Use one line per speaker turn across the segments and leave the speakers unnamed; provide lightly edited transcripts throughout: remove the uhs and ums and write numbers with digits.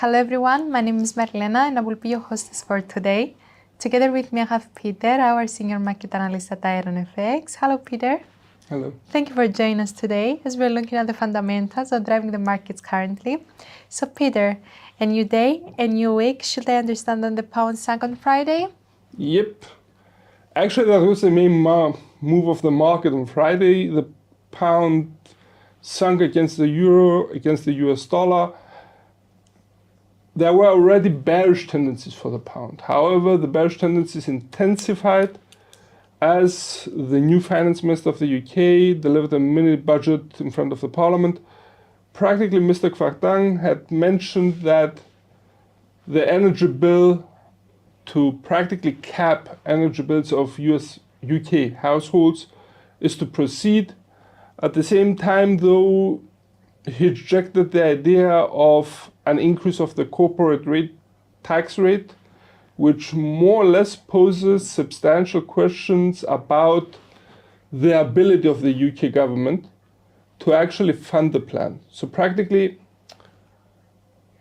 Hello everyone, my name is Marilena and I will be your hostess for today. Together with me I have Peter, our senior market analyst at IronFX. Hello Peter.
Hello.
Thank you for joining us today as we're looking at the fundamentals that are driving the markets currently. So Peter, a new day, a new week. Should I understand that the pound sank on Friday?
Yep. Actually, that was the main move of the market on Friday. The pound sunk against the euro, against the US dollar. There were already bearish tendencies for the pound. However, the bearish tendencies intensified as the new finance minister of the UK delivered a mini budget in front of the parliament. Practically, Mr. Kwarteng had mentioned that the energy bill, to practically cap energy bills of UK households, is to proceed. At the same time, though, he rejected the idea of an increase of the corporate tax rate, which more or less poses substantial questions about the ability of the UK government to actually fund the plan. So practically,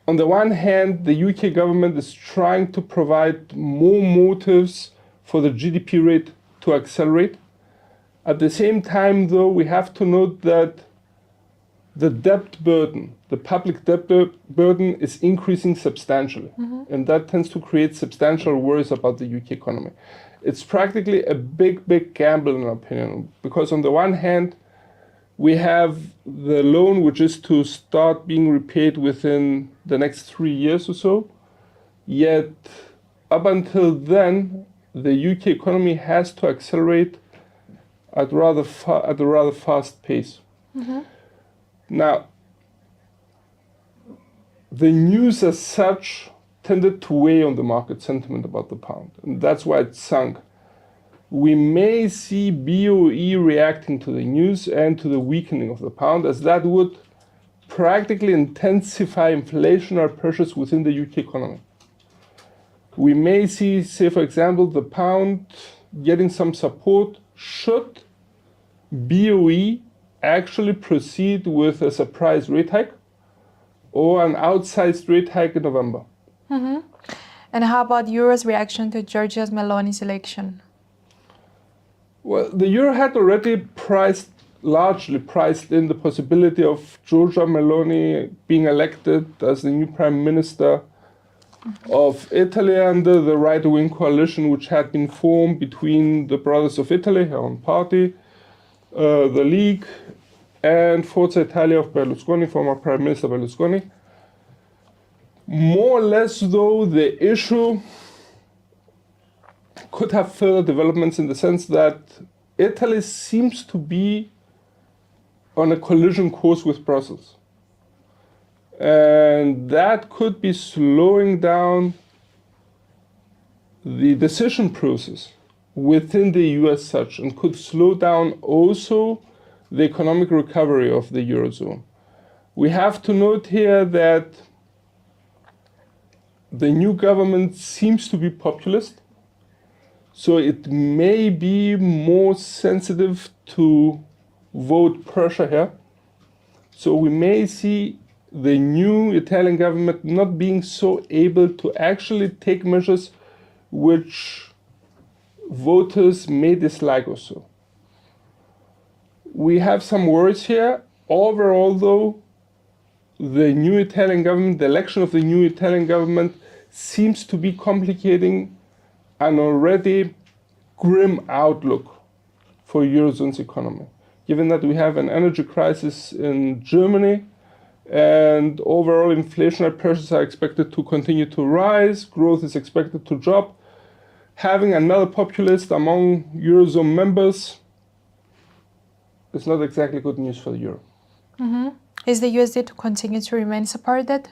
on the one hand, the UK government is trying to provide more motives for the GDP rate to accelerate. At the same time, though, we have to note that the debt burden, the public debt burden, is increasing substantially. And that tends to create substantial worries about the UK economy. It's practically a big gamble, in our opinion, because on the one hand, we have the loan, which is to start being repaid within the next 3 years or so. Yet, up until then, the UK economy has to accelerate at a rather fast pace. Now, the news as such tended to weigh on the market sentiment about the pound, and that's why it sunk. We may see BOE reacting to the news and to the weakening of the pound, as that would practically intensify inflationary pressures within the UK economy. We may see, say for example, the pound getting some support should BOE actually proceed with a surprise rate hike or an outsized rate hike in November.
And how about Euro's reaction to Giorgia's Meloni's election?
Well, the euro had already largely priced in the possibility of Giorgia Meloni being elected as the new prime minister of Italy under the right-wing coalition which had been formed between the Brothers of Italy, her own party, the League, and Forza Italia of Berlusconi, former Prime Minister Berlusconi. More or less, though, the issue could have further developments in the sense that Italy seems to be on a collision course with Brussels. And that could be slowing down the decision process within the EU as such, and could slow down also the economic recovery of the Eurozone. We have to note here that the new government seems to be populist, so it may be more sensitive to vote pressure here. So we may see the new Italian government not being so able to actually take measures which voters may dislike also. We have some worries here. Overall, though, the new Italian government, the election of the new Italian government, seems to be complicating an already grim outlook for Eurozone's economy. Given that we have an energy crisis in Germany, and overall inflationary pressures are expected to continue to rise, growth is expected to drop, having another populist among Eurozone members is not exactly good news for the euro.
Is the USD to continue to remain supported?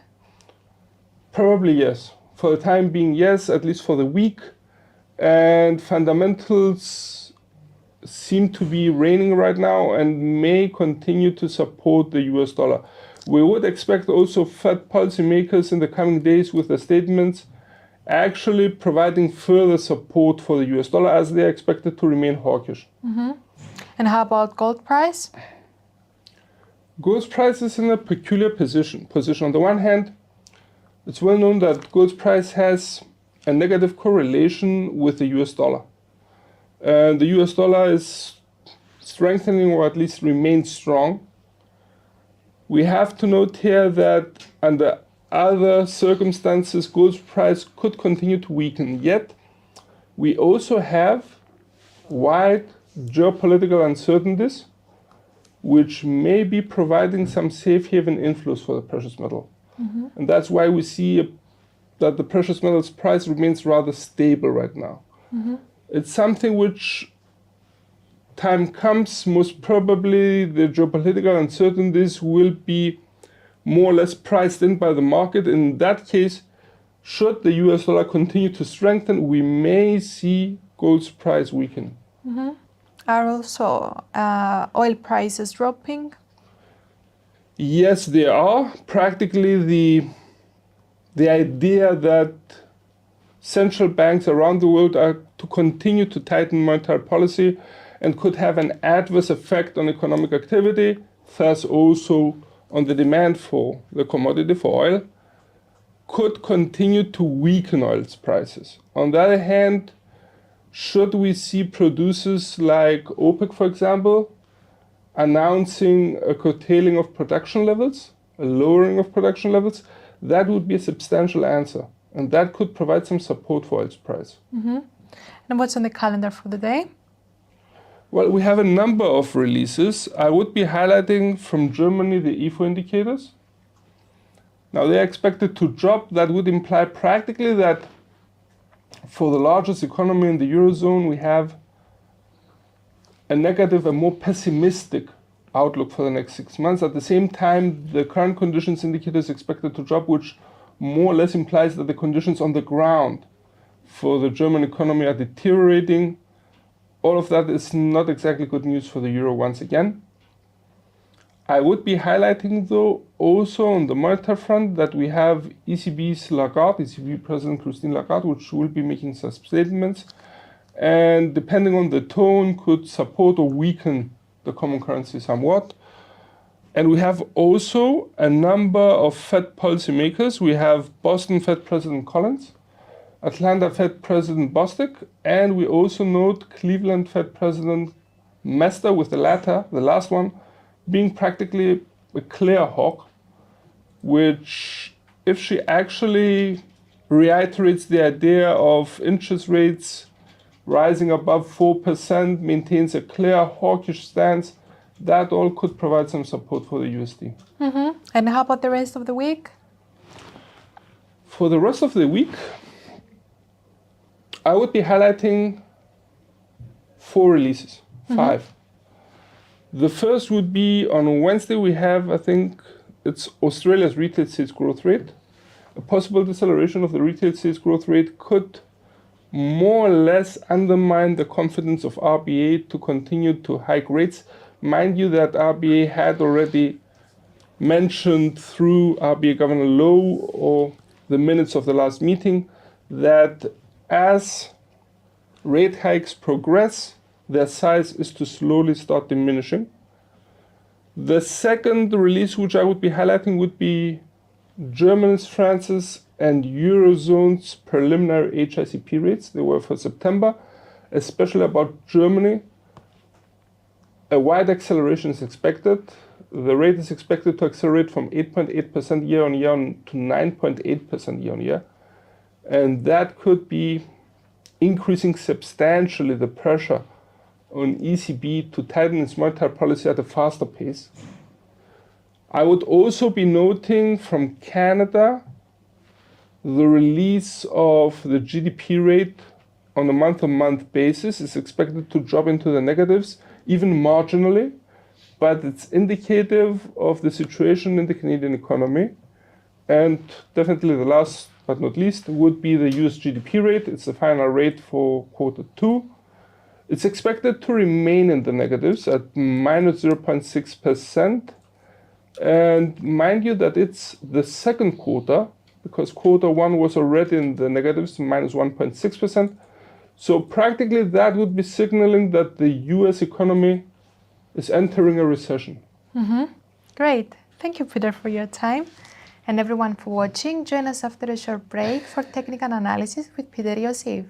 Probably yes. For the time being, yes, at least for the week. And fundamentals seem to be reigning right now and may continue to support the US dollar. We would expect also Fed policymakers in the coming days with their statements actually providing further support for the US dollar, as they are expected to remain hawkish.
And how about gold price?
Gold price is in a peculiar position. On the one hand, It's well known that gold's price has a negative correlation with the US dollar. And the US dollar is strengthening, or at least remains strong. We have to note here that under other circumstances, gold's price could continue to weaken. Yet, we also have wide geopolitical uncertainties, which may be providing some safe haven inflows for the precious metal. And that's why we see that the precious metals price remains rather stable right now. It's something which, time comes, most probably the geopolitical uncertainties will be more or less priced in by the market. In that case, should the US dollar continue to strengthen, we may see gold's price weaken.
Are also oil prices dropping?
Yes, they are. Practically the idea that central banks around the world are to continue to tighten monetary policy and could have an adverse effect on economic activity, thus also on the demand for the commodity, for oil, could continue to weaken oil's prices. On the other hand, should we see producers like OPEC, for example, announcing a curtailing of production levels, a lowering of production levels, that would be a substantial answer. And that could provide some support for oil's price.
And what's on the calendar for the day?
Well, we have a number of releases. I would be highlighting from Germany the IFO indicators. Now, they are expected to drop. That would imply practically that for the largest economy in the Eurozone, we have a negative, a more pessimistic outlook for the next 6 months. At the same time, the current conditions indicator is expected to drop, which more or less implies that the conditions on the ground for the German economy are deteriorating. All of that is not exactly good news for the euro once again. I would be highlighting, though, also on the monetary front that we have ECB's Lagarde, ECB President Christine Lagarde, which will be making some statements, and depending on the tone, could support or weaken the common currency somewhat. And we have also a number of Fed policymakers. We have Boston Fed President Collins, Atlanta Fed President Bostic, and we also note Cleveland Fed President Mester, with the latter, the last one, being practically a clear hawk, which, if she actually reiterates the idea of interest rates rising above 4%, maintains a clear hawkish stance, that all could provide some support for the USD.
And how about the rest of the week?
For the rest of the week, I would be highlighting 4 releases, 5. The first would be on Wednesday. We have, I think, it's Australia's retail sales growth rate. A possible deceleration of the retail sales growth rate could more or less undermine the confidence of RBA to continue to hike rates. Mind you that RBA had already mentioned through RBA Governor Lowe or the minutes of the last meeting that as rate hikes progress, their size is to slowly start diminishing. The second release which I would be highlighting would be Germany's, France's, and Eurozone's preliminary HICP rates. They were for September, especially about Germany. A wide acceleration is expected. The rate is expected to accelerate from 8.8% year on year to 9.8% year on year. And that could be increasing substantially the pressure on ECB to tighten its monetary policy at a faster pace. I would also be noting from Canada the release of the GDP rate on a month-on-month basis is expected to drop into the negatives, even marginally, but it's indicative of the situation in the Canadian economy. And definitely the last but not least would be the US GDP rate. It's the final rate for Q2. It's expected to remain in the negatives at minus 0.6%. And mind you that it's the second quarter, because Q1 was already in the negatives, minus 1.6%. So practically that would be signaling that the US economy is entering a recession.
Great. Thank you, Peter, for your time. and everyone for watching. Join us after a short break for technical analysis with Peter Yosif.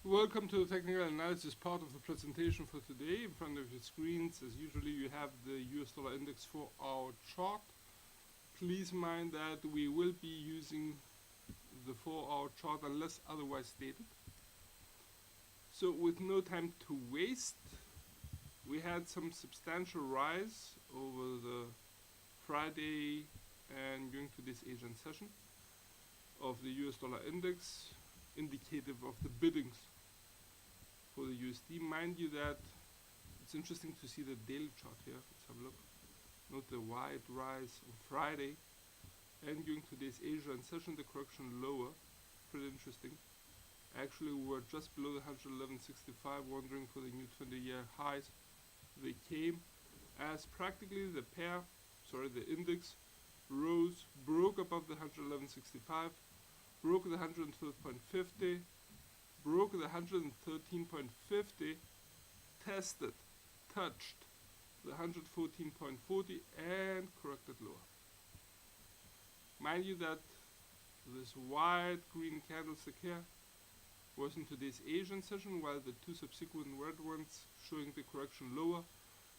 Welcome to the technical analysis part of the presentation for today. In front of your screens, as usually, you have the US dollar index 4-hour chart. Please mind that we will be using the 4-hour chart unless otherwise stated. So with no time to waste, we had some substantial rise over the Friday and during today's Asian session of the US dollar index, indicative of the biddings for the USD. Mind you that it's interesting to see the daily chart here. Let's have a look. Note the wide rise on Friday and during today's Asian session, the correction lower. Pretty interesting. Actually, we were just below the 111.65, wandering for the new 20-year highs. They came as practically the index rose, broke above the 111.65, broke the 112.50, broke the 113.50, tested, touched the 114.40 and corrected lower. Mind you that this wide green candlestick here was in today's Asian session, while the two subsequent red ones showing the correction lower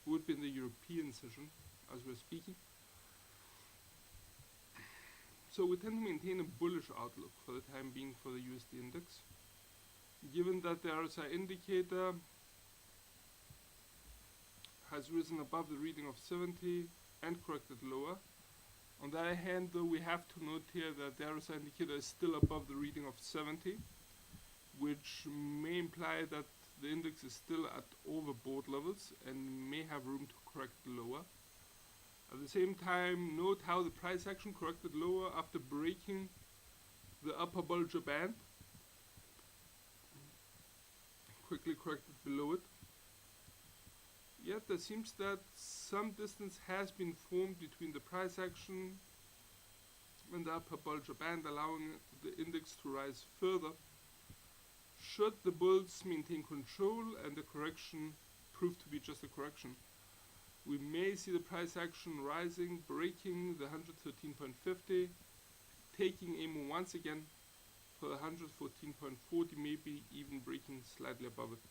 would be in the European session as we're speaking. So we tend to maintain a bullish outlook for the time being for the USD index, given that the RSI indicator has risen above the reading of 70 and corrected lower. On the other hand, though, we have to note here that the RSI indicator is still above the reading of 70, which may imply that the index is still at overbought levels and may have room to correct lower. At the same time, note how the price action corrected lower after breaking the upper Bollinger Band, quickly corrected below it. Yet there seems that some distance has been formed between the price action and the upper Bollinger Band, allowing the index to rise further. Should the bulls maintain control and the correction prove to be just a correction, we may see the price action rising, breaking the 113.50, taking aim once again for the 114.40, maybe even breaking slightly above it.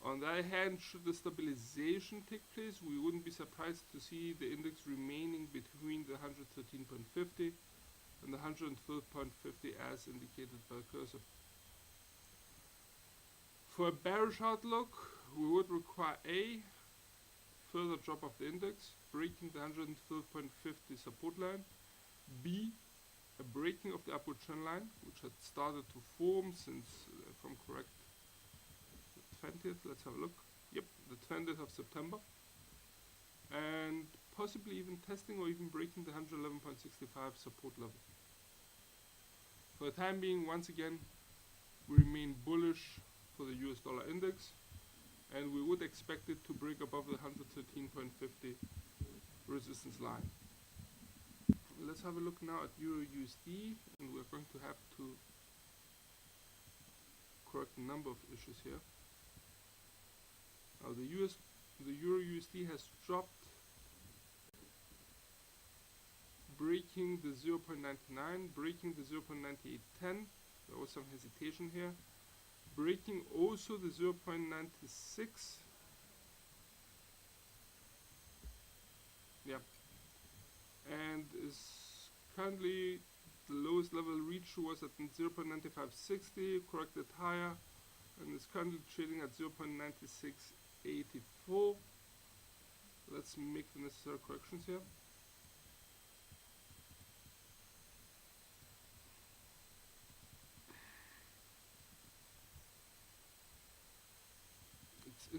On the other hand, should the stabilization take place, we wouldn't be surprised to see the index remaining between the 113.50 and the 112.50 as indicated by the cursor. For a bearish outlook, we would require A, further drop of the index, breaking the 112.50 support line, B, a breaking of the upward trend line, which had started to form since, if I'm correct, the 20th, let's have a look. Yep, the 20th of September. And possibly even testing or even breaking the 111.65 support level. For the time being, once again, we remain bullish for the US dollar index, and we would expect it to break above the 113.50 resistance line. Let's have a look now at Euro USD, and we're going to have to correct a number of issues here. Now the Euro USD has dropped, breaking the 0.99, breaking the 0.9810. There was some hesitation here. Breaking also the 0.96. Yeah. And is currently the lowest level reached was at 0.9560, corrected higher, and is currently trading at 0.9684. Let's make the necessary corrections here.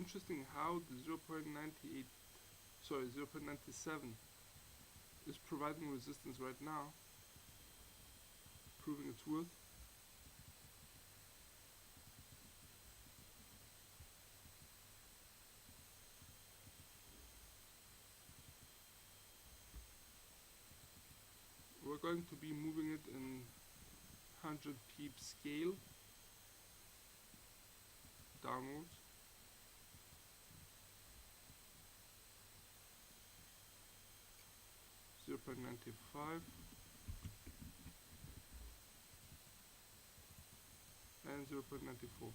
interesting how the 0.97 is providing resistance right now, proving its worth. We're going to be moving it in 100 pip scale downwards. $0.95 and 0.94.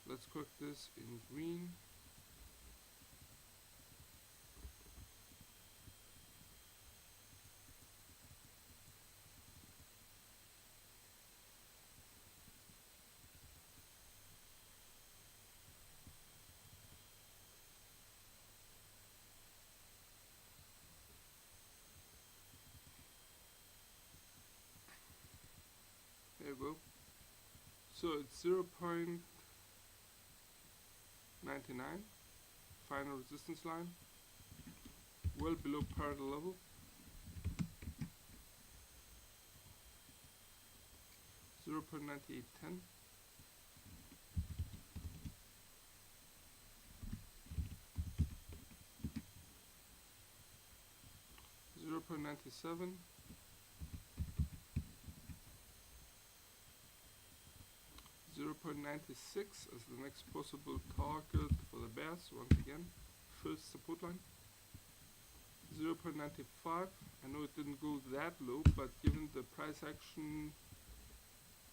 Let's correct this in green. There you go. So it's 0.99, final resistance line, well below parallel level. 0.9810. 0.97. 0.96 as the next possible target for the bears, once again, first support line. 0.95, I know it didn't go that low, but given the price action,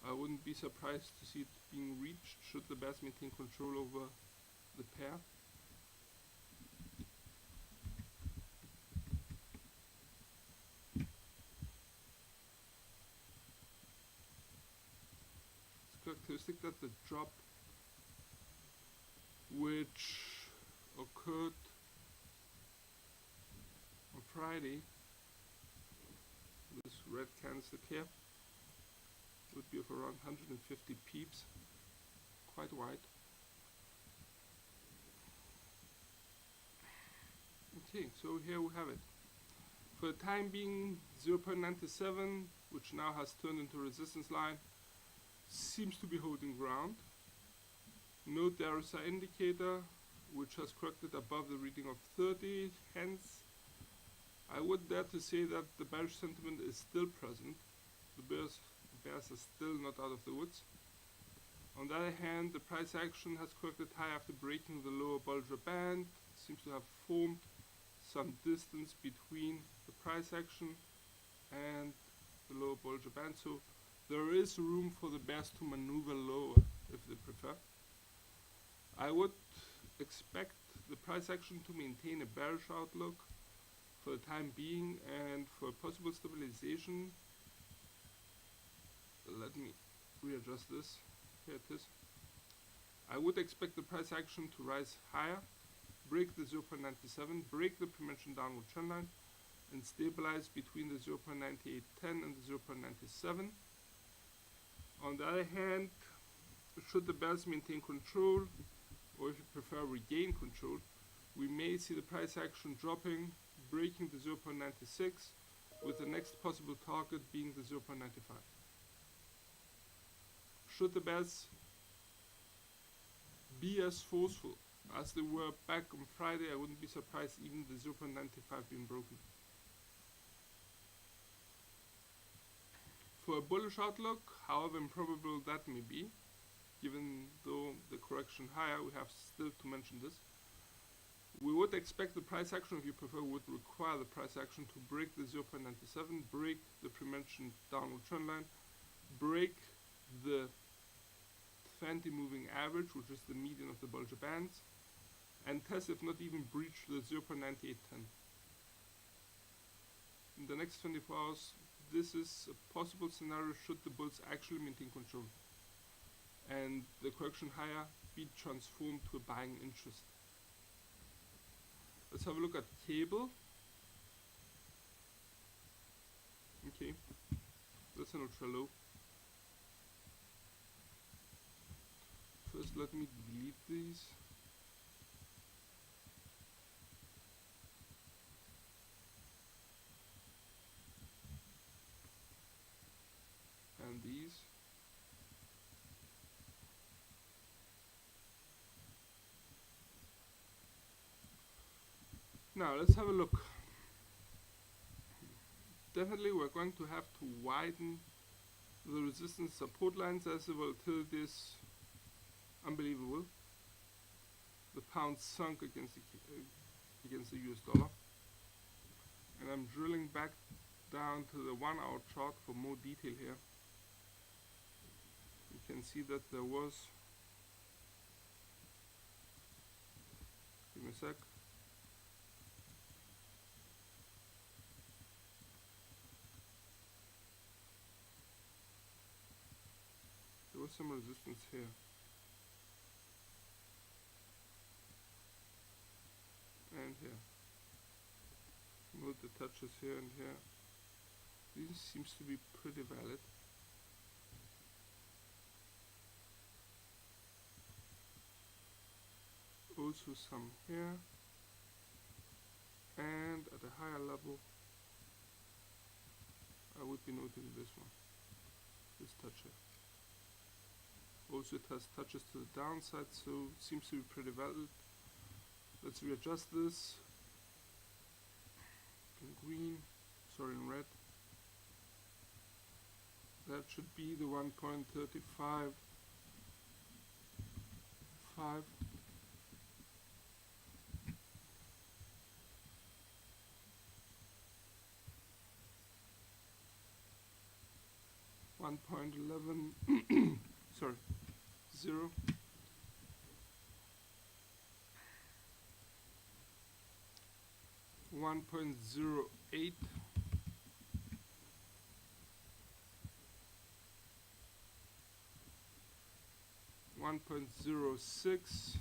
I wouldn't be surprised to see it being reached should the bears maintain control over the pair. Characteristic that the drop which occurred on Friday, this red candlestick here, would be of around 150 pips, quite wide. Okay, so here we have it. For the time being, 0.97, which now has turned into a resistance line, seems to be holding ground. Note the RSI indicator, which has corrected above the reading of 30, hence I would dare to say that the bearish sentiment is still present. The bears are still not out of the woods. On the other hand, the price action has corrected high after breaking the lower Bollinger Band, seems to have formed some distance between the price action and the lower Bollinger Band, so there is room for the bears to maneuver lower if they prefer. I would expect the price action to maintain a bearish outlook for the time being, and for possible stabilization, let me readjust this. Here it is. I would expect the price action to rise higher, break the 0.97, break the pre-mentioned downward trend line, and stabilize between the 0.9810 and the 0.97. On the other hand, should the bears maintain control, or if you prefer regain control, we may see the price action dropping, breaking the 0.96, with the next possible target being the 0.95. Should the bears be as forceful as they were back on Friday, I wouldn't be surprised even the 0.95 being broken. For a bullish outlook, however improbable that may be, given though the correction higher, we have still to mention this. We would expect the price action, if you prefer, would require the price action to break the 0.97, break the pre-mentioned downward trend line, break the 20 moving average, which is the median of the Bollinger Bands, and test, if not even breach, the 0.9810. In the next 24 hours, this is a possible scenario should the bulls actually maintain control and the correction higher be transformed to a buying interest. Let's have a look at cable. Okay, that's an ultra low. First, let me delete these. And these. Now let's have a look. Definitely we're going to have to widen the resistance support lines as the volatility is unbelievable. The pound sunk against the US dollar. And I'm drilling back down to the 1 hour chart for more detail here. You can see that there was, give me a sec, there was some resistance here. And here. Multi touches here and here. This seems to be pretty valid. Also some here. And at a higher level, I would be noting this one. This touch here. Also it has touches to the downside, so seems to be pretty valid. Let's readjust this in green, sorry, in red. That should be the 1.35. 1.11 sorry, 0. 1.08. 1.06.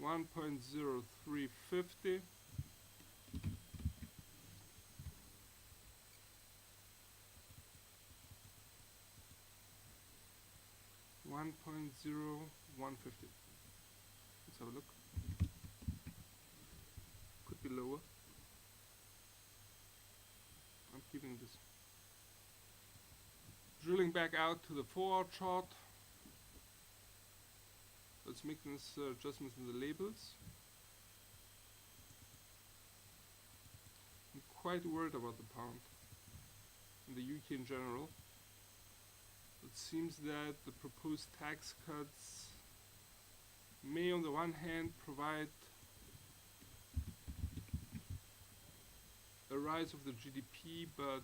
1.0350. 1.0150. Let's have a look. Could be lower. I'm keeping this. Drilling back out to the 4 hour chart. Let's make this adjustments in the labels. I'm quite worried about the pound in the UK in general. It seems that the proposed tax cuts may on the one hand provide a rise of the GDP, but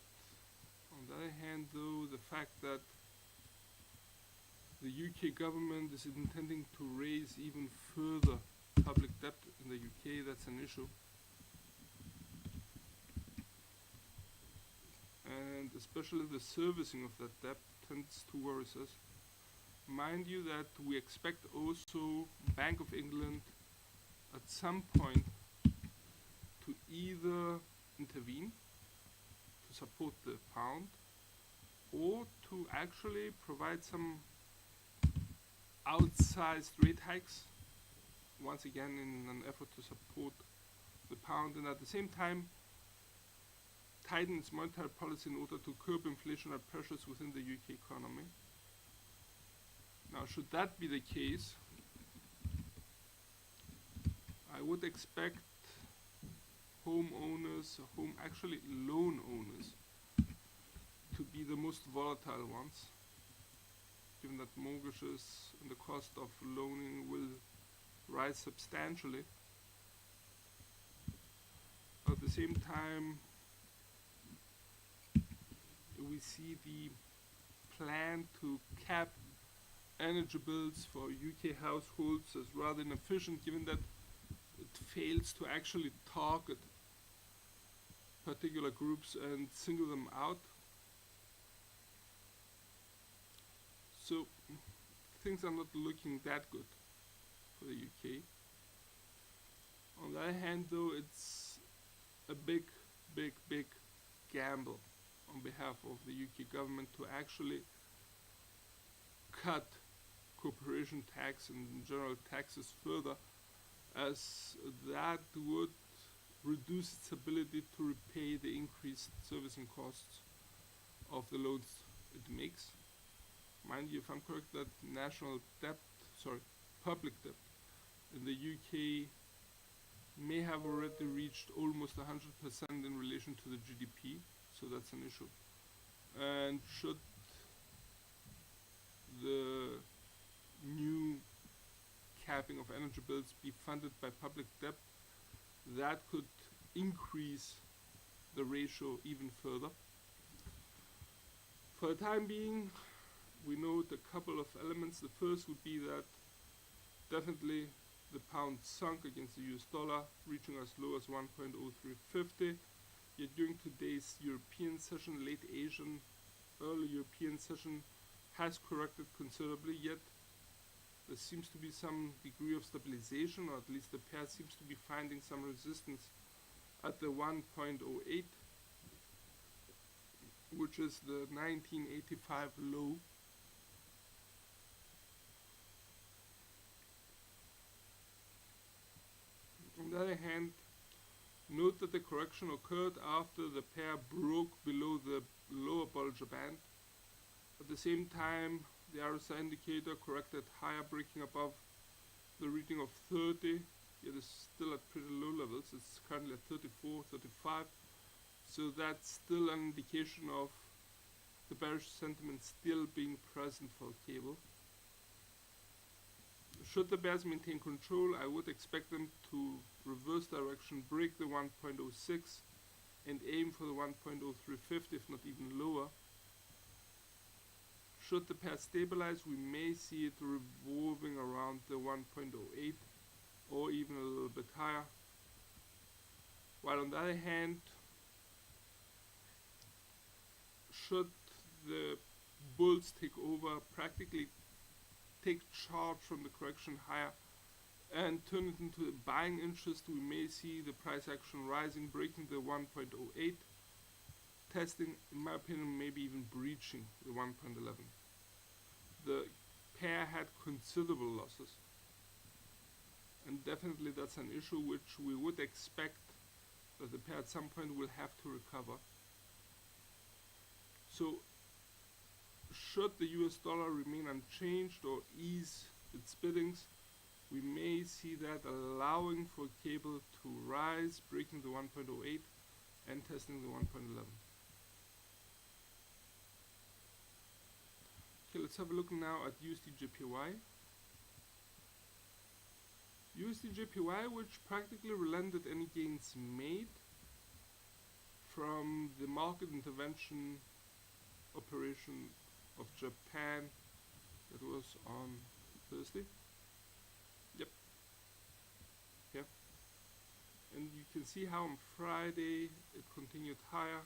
on the other hand though, the fact that the UK government is intending to raise even further public debt in the UK, that's an issue. And especially the servicing of that debt tends to worry us. Mind you that we expect also Bank of England at some point to either intervene to support the pound or to actually provide some outsized rate hikes, once again in an effort to support the pound, and at the same time tighten its monetary policy in order to curb inflationary pressures within the UK economy. Now, should that be the case, I would expect homeowners, actually loan owners, to be the most volatile ones, given that mortgages and the cost of loaning will rise substantially. At the same time, we see the plan to cap energy bills for UK households as rather inefficient, given that it fails to actually target particular groups and single them out. So things are not looking that good for the UK. On the other hand though, it's a big gamble on behalf of the UK government to actually cut corporation tax and general taxes further, as that would reduce its ability to repay the increased servicing costs of the loans it makes. Mind you, if I'm correct, that public debt in the UK may have already reached almost 100% in relation to the GDP, so that's an issue. And should the new capping of energy bills be funded by public debt, that could increase the ratio even further. For the time being, we note a couple of elements. The first would be that definitely the pound sunk against the US dollar, reaching as low as 1.0350. Yet during today's European session, late Asian, early European session has corrected considerably, yet there seems to be some degree of stabilization, or at least the pair seems to be finding some resistance at the 1.08, which is the 1985 low. On the other hand, note that the correction occurred after the pair broke below the lower Bollinger Band. At the same time, the RSI indicator corrected higher, breaking above the reading of 30. It is still at pretty low levels. It's currently at 34, 35. So that's still an indication of the bearish sentiment still being present for cable. Should the bears maintain control, I would expect them to reverse direction, break the 1.06 and aim for the 1.0350, if not even lower. Should the pair stabilize, we may see it revolving around the 1.08 or even a little bit higher. While on the other hand, should the bulls take over, practically take charge from the correction higher and turn it into a buying interest, we may see the price action rising, breaking the 1.08, testing, in my opinion, maybe even breaching the 1.11. The pair had considerable losses, and definitely that's an issue which we would expect that the pair at some point will have to recover. So should the US dollar remain unchanged or ease its biddings, we may see that allowing for cable to rise, breaking the 1.08 and testing the 1.11. Okay, let's have a look now at USD/JPY. USD/JPY, which practically relented any gains made from the market intervention operation of Japan that was on Thursday. Yep. Here. And you can see how on Friday it continued higher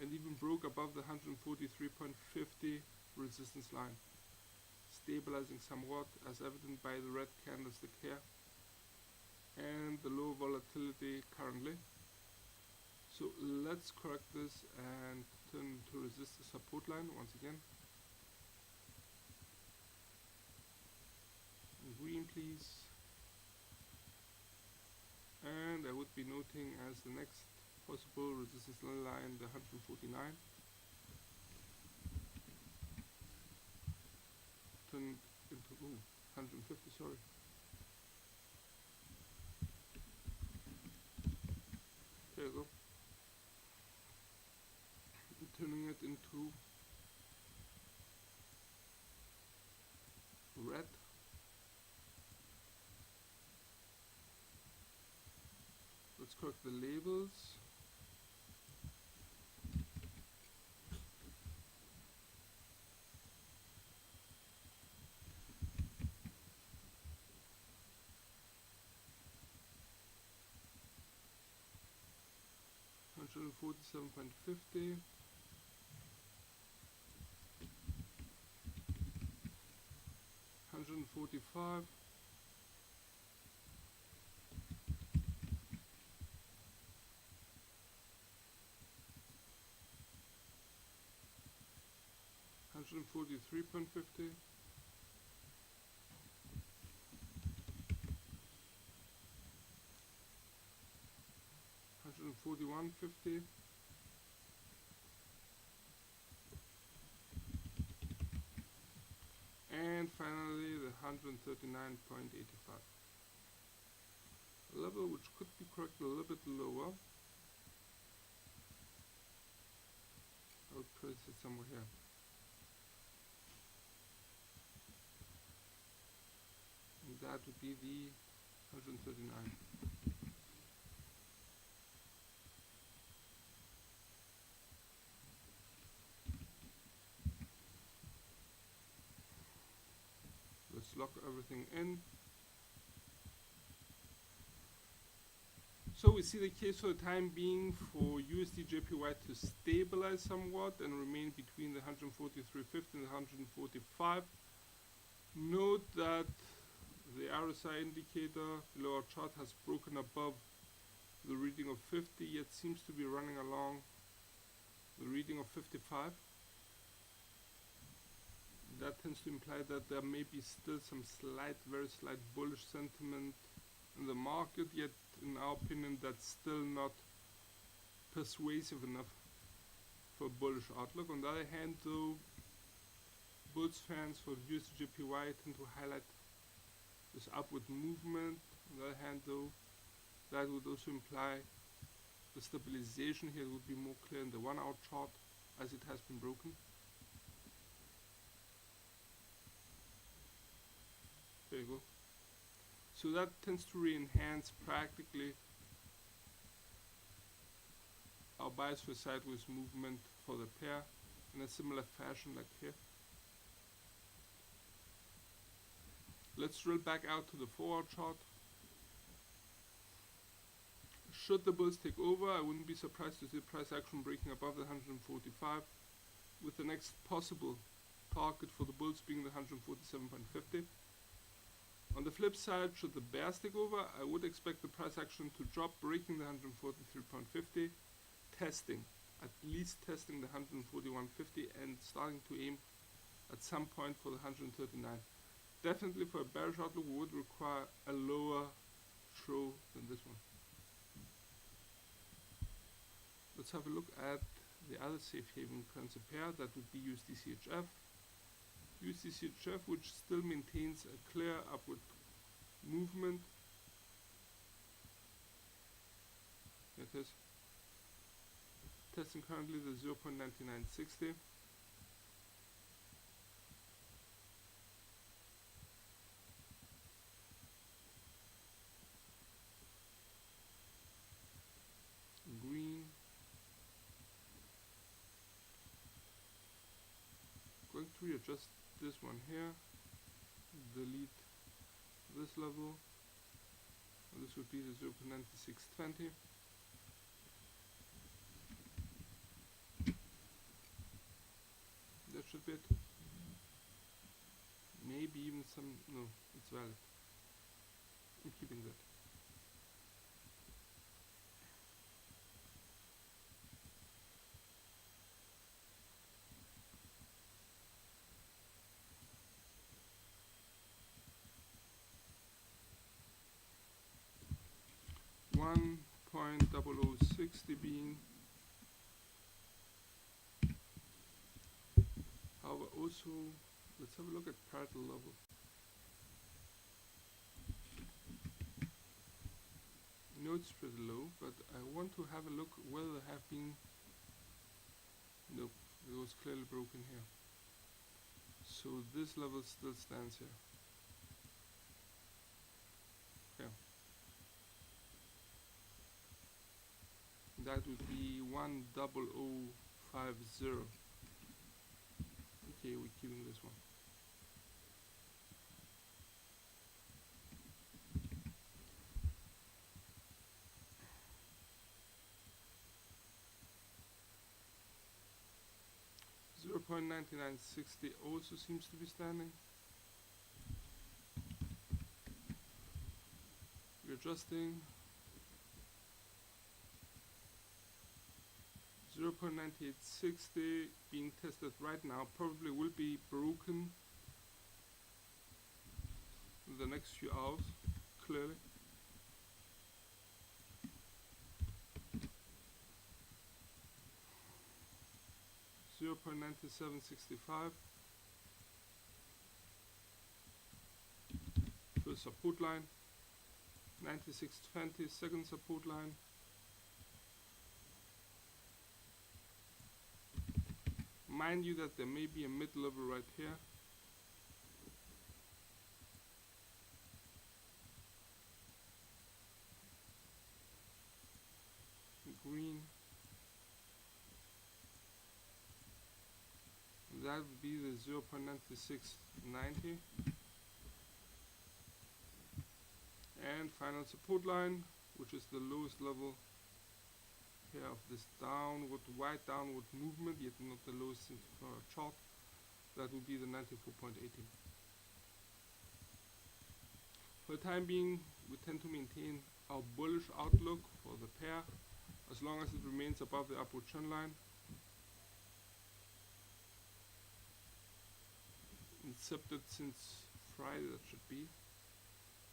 and even broke above the 143.50 resistance line, stabilizing somewhat as evident by the red candlestick here and the low volatility currently. So let's correct this and turn to resist the support line once again. Green, please. And I would be noting as the next possible resistance line the 149. Turn into 150, sorry. There you go. Turning it into red. Let's correct the labels. $147.50. $145. 143.50. $141.50. And finally the 139.85. A level which could be corrected a little bit lower. I would place it somewhere here. And that would be the 139. Let's lock everything in. So we see the case for the time being for USD JPY to stabilize somewhat and remain between the 143.50 and the 145. Note that the RSI indicator below our chart has broken above the reading of 50, yet seems to be running along the reading of 55. That tends to imply that there may be still some very slight bullish sentiment in the market, yet in our opinion that's still not persuasive enough for a bullish outlook. On the other hand though, bulls fans for USD JPY tend to highlight this upward movement. On the other hand though, that would also imply the stabilization here would be more clear in the 1 hour chart as it has been broken. There you go. So that tends to re-enhance practically our bias for sideways movement for the pair in a similar fashion like here. Let's drill back out to the 4 hour chart. Should the bulls take over, I wouldn't be surprised to see price action breaking above the 145, with the next possible target for the bulls being the 147.50. On the flip side, should the bears take over, I would expect the price action to drop, breaking the 143.50, at least testing the 141.50 and starting to aim at some point for the 139. Definitely for a bearish outlook, we would require a lower throw than this one. Let's have a look at the other safe haven currency pair, that would be USD CHF. USD CHF, which still maintains a clear upward movement. Here it is. Testing currently the 0.9960. Green. Going to readjust this one here, delete this level, and this would be the 0.9620. That should be it. Maybe even some, no, it's valid. I'm keeping that. $1.0060 being, however, also let's have a look at parallel level. I know it's pretty low, but I want to have a look whether there have been, nope, it was clearly broken here. So this level still stands here. Okay. That would be 10050. Okay, we're keeping this one. $0.9960 also seems to be standing. We're adjusting. 0.9860 being tested right now probably will be broken in the next few hours, clearly. $0.9765 first support line, 96.20 second support line, mind you that there may be a mid-level right here. Green. That would be the 0.9690. And final support line, which is the lowest level here of this downward, wide downward movement, yet not the lowest in the chart. That would be the 94.18. For the time being, we tend to maintain our bullish outlook for the pair as long as it remains above the upward trend line. Incepted since Friday, that should be.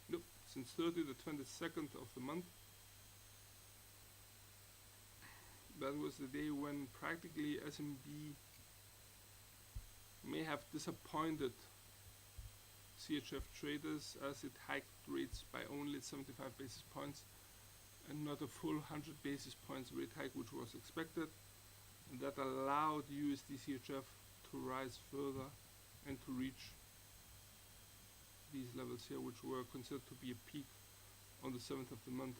Nope, since 30, the 22nd of the month. That was the day when practically SMB may have disappointed CHF traders as it hiked rates by only 75 basis points and not a full 100 basis points rate hike, which was expected, and that allowed USD CHF to rise further and to reach these levels here, which were considered to be a peak on the 7th of the month.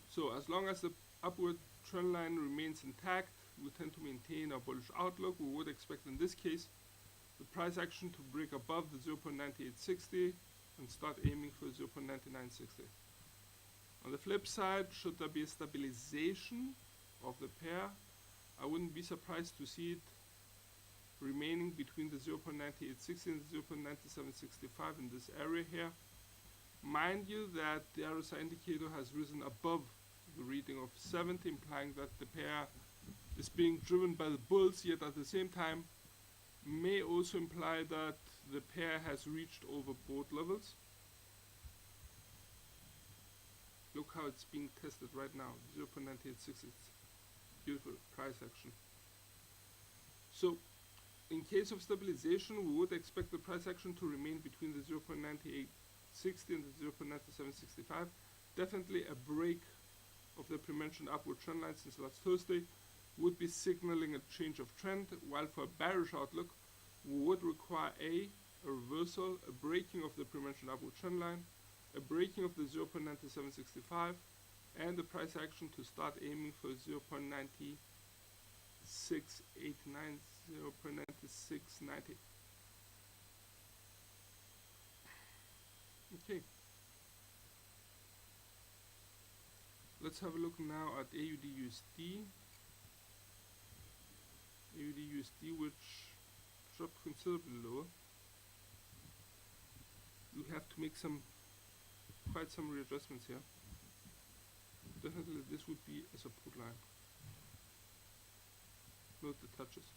So as long as the upward trend line remains intact, we tend to maintain our bullish outlook. We would expect in this case the price action to break above the 0.9860 and start aiming for 0.9960. On the flip side, should there be a stabilization of the pair, I wouldn't be surprised to see it remaining between the 0.9860 and the 0.9765 in this area here. Mind you that the RSI indicator has risen above the reading of 70, implying that the pair is being driven by the bulls, yet at the same time may also imply that the pair has reached overbought levels. Look how it's being tested right now, 0.9860, it's beautiful price action. So in case of stabilization, we would expect the price action to remain between the 0.9860 and the 0.9765. Definitely a break of the pre-mentioned upward trend line since last Thursday would be signaling a change of trend, while for a bearish outlook we would require a reversal, a breaking of the pre-mentioned upward trend line, a breaking of the 0.9765, and the price action to start aiming for 0.9689, 0.9690. Okay. Let's have a look now at AUD USD. AUD USD, which dropped considerably lower. We have to make quite some readjustments here. Definitely this would be a support line. Note the touches.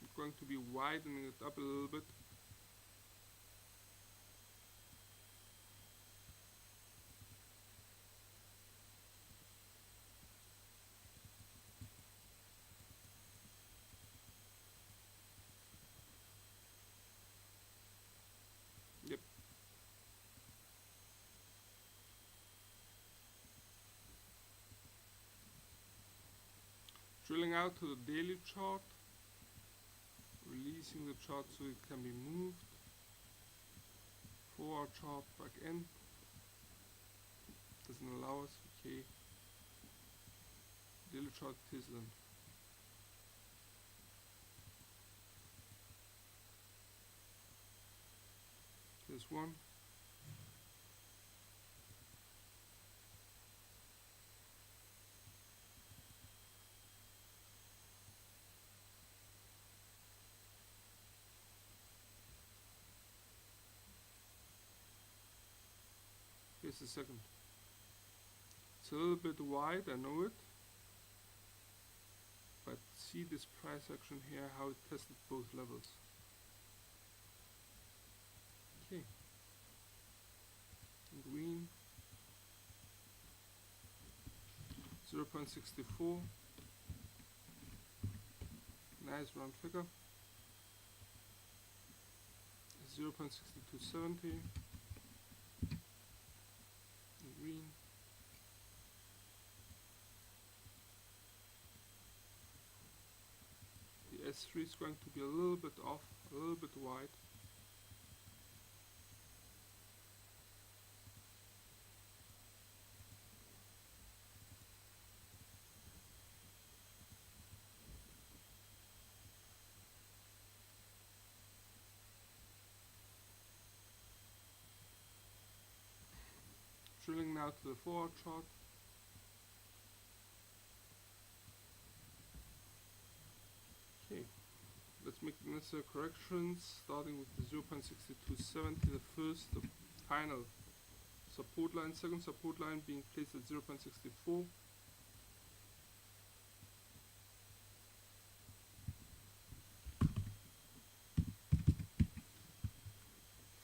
I'm going to be widening it up a little bit. Yep. Drilling out to the daily chart, releasing the chart so it can be moved. 4-hour chart back in. Doesn't allow us, okay. Daily chart is then. Here's one. Here's the second. It's a little bit wide, I know it. But see this price action here, how it tested both levels. Okay. Green. 0.64. Nice round figure. 0.6270. Green. The S3 is going to be a little bit off, a little bit wide. Drilling now to the 4-hour chart. Okay, let's make the necessary corrections, starting with the 0.6270, the first, the final support line, second support line being placed at 0.64.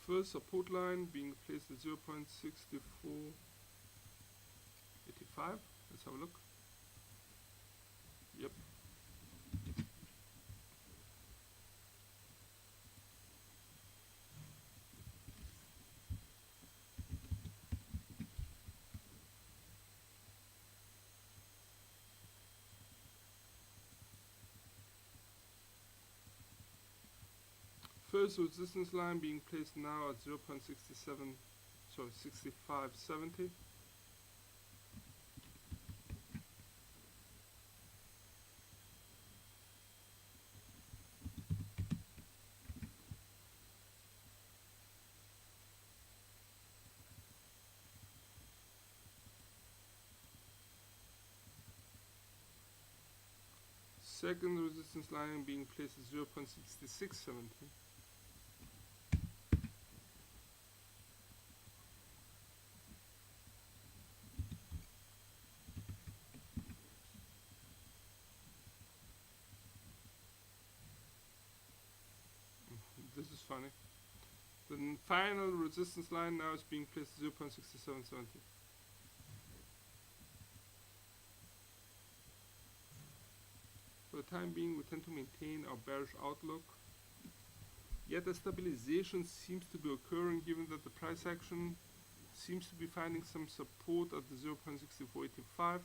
First support line being placed at 0.6485. Let's have a look. Yep. First resistance line being placed now at 6570. Second resistance line being placed at 0.6670. This is funny. The final resistance line now is being placed at 0.6770. For the time being, we tend to maintain our bearish outlook. Yet a stabilization seems to be occurring, given that the price action seems to be finding some support at the 0.6485.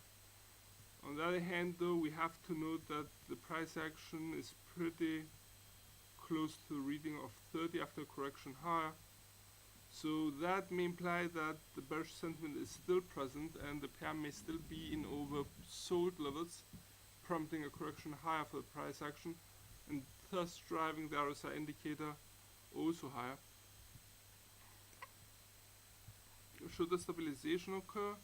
On the other hand, though, we have to note that the price action is pretty close to the reading of 30 after a correction higher. So that may imply that the bearish sentiment is still present and the pair may still be in oversold levels, prompting a correction higher for the price action and thus driving the RSI indicator also higher. Should the stabilization occur,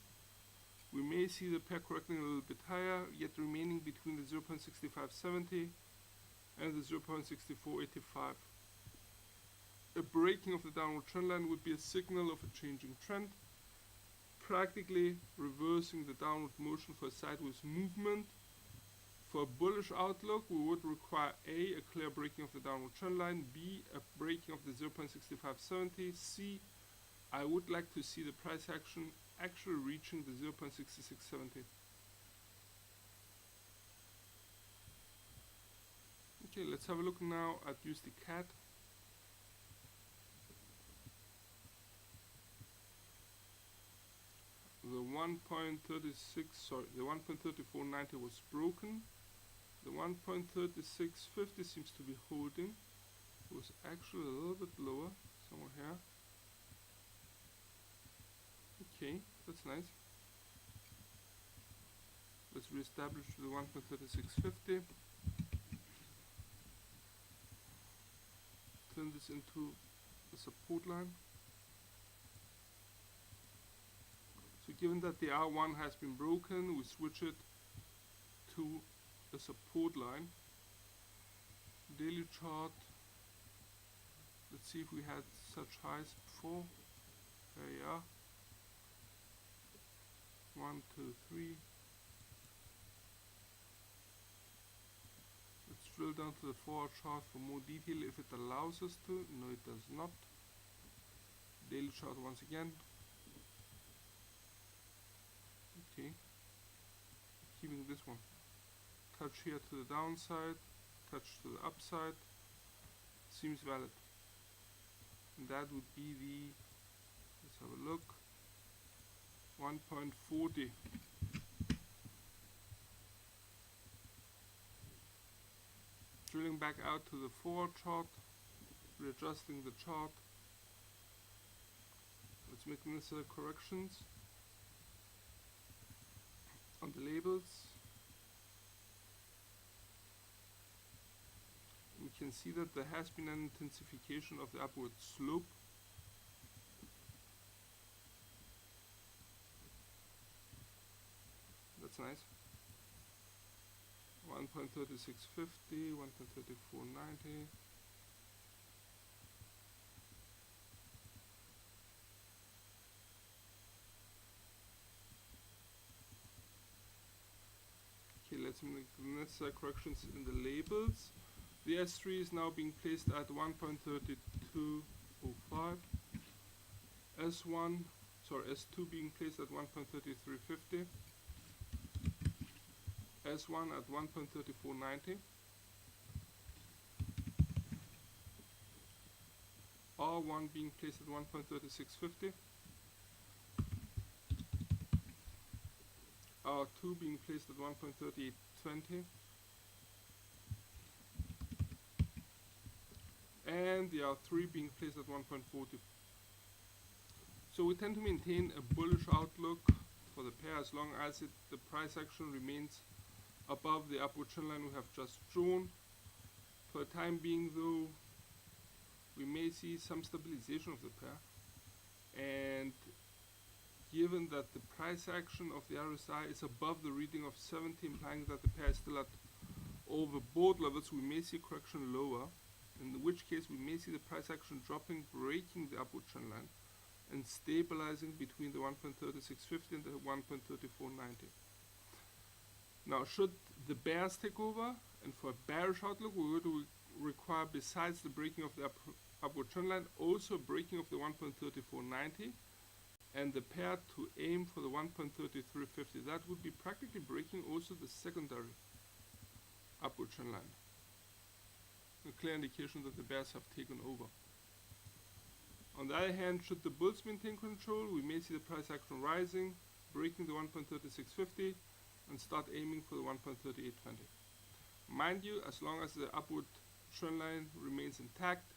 we may see the pair correcting a little bit higher, yet remaining between the 0.6570 and the 0.6485. A breaking of the downward trend line would be a signal of a changing trend, practically reversing the downward motion for a sideways movement. For a bullish outlook, we would require A, a clear breaking of the downward trend line, B, a breaking of the 0.6570, C, I would like to see the price action actually reaching the 0.6670. Okay, let's have a look now at USD CAD. The 1.3490 was broken. The 1.3650 seems to be holding. It was actually a little bit lower, somewhere here. Okay, that's nice. Let's reestablish the 1.3650. Turn this into a support line. So given that the R1 has been broken, we switch it to a support line. Daily chart. Let's see if we had such highs before. There you are. 1, 2, 3. Let's drill down to the 4-hour chart for more detail if it allows us to. No, it does not. Daily chart once again. Okay. Keeping this one. Touch here to the downside, touch to the upside. Seems valid. And that would be the, let's have a look, 1.40. Drilling back out to the 4-hour chart, readjusting the chart. Let's make necessary corrections on the labels. We can see that there has been an intensification of the upward slope. That's nice. 1.3650, 1.3490. Okay, let's make the necessary corrections in the labels. The S3 is now being placed at 1.3205. S2 being placed at 1.3350. S1 at 1.3490. R1 being placed at 1.3650. R2 being placed at 1.3820. And the R3 being placed at 1.40. So we tend to maintain a bullish outlook for the pair as long as the price action remains above the upward trend line we have just drawn. For the time being though, we may see some stabilization of the pair, and given that the price action of the RSI is above the reading of 70, implying that the pair is still at overbought levels, we may see correction lower, in which case we may see the price action dropping, breaking the upward trend line, and stabilizing between the 1.3650 and the 1.3490. Now, should the bears take over, and for a bearish outlook, we would require, besides the breaking of the upward trend line, also breaking of the 1.3490, and the pair to aim for the 1.3350. That would be practically breaking also the secondary upward trend line. A clear indication that the bears have taken over. On the other hand, should the bulls maintain control, we may see the price action rising, breaking the 1.3650, and start aiming for the 1.3820. Mind you, as long as the upward trend line remains intact,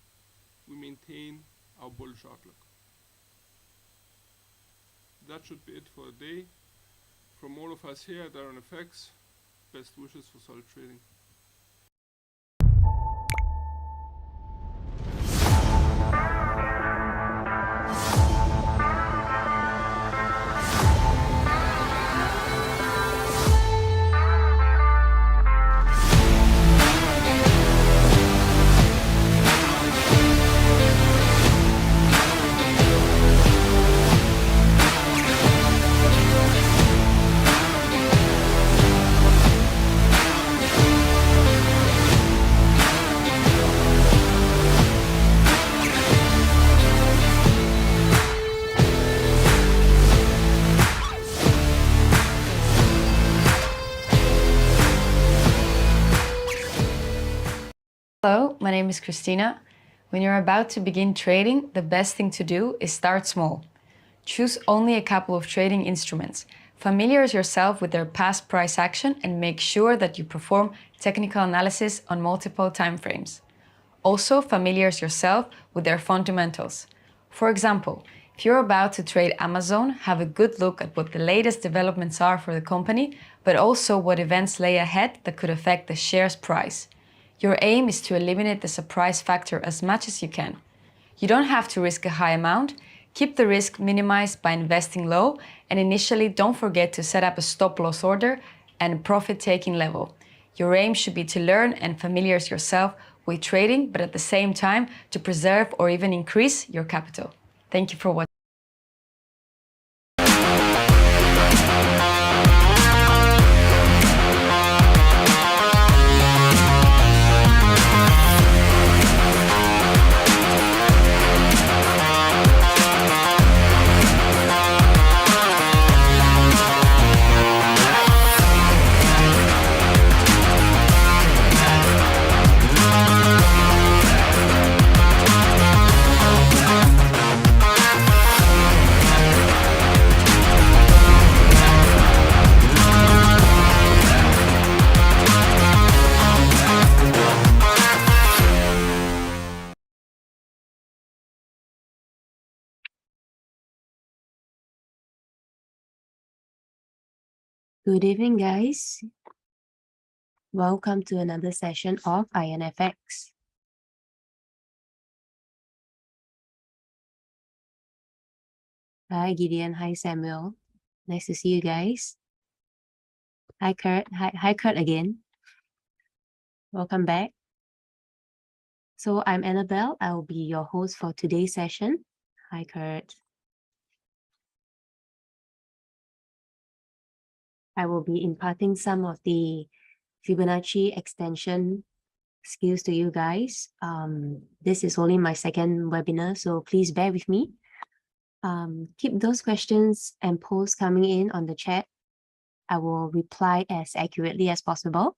we maintain our bullish outlook. That should be it for the day. From all of us here at IronFX, best wishes for solid trading.
Hello, my name is Christina. When you're about to begin trading, the best thing to do is start small. Choose only a couple of trading instruments. Familiarize yourself with their past price action and make sure that you perform technical analysis on multiple time frames. Also, familiarize yourself with their fundamentals. For example, if you're about to trade Amazon, have a good look at what the latest developments are for the company, but also what events lay ahead that could affect the share's price. Your aim is to eliminate the surprise factor as much as you can. You don't have to risk a high amount. Keep the risk minimized by investing low, and initially don't forget to set up a stop loss order and a profit-taking level. Your aim should be to learn and familiarize yourself with trading, but at the same time to preserve or even increase your capital. Thank you for watching.
Good evening, guys. Welcome to another session of IronFX. Hi, Gideon. Hi, Samuel. Nice to see you guys. Hi, Kurt. Hi, Kurt again. Welcome back. So I'm Annabelle. I will be your host for today's session. Hi, Kurt. I will be imparting some of the Fibonacci extension skills to you guys. This is only my second webinar, so please bear with me. Keep those questions and posts coming in on the chat. I will reply as accurately as possible.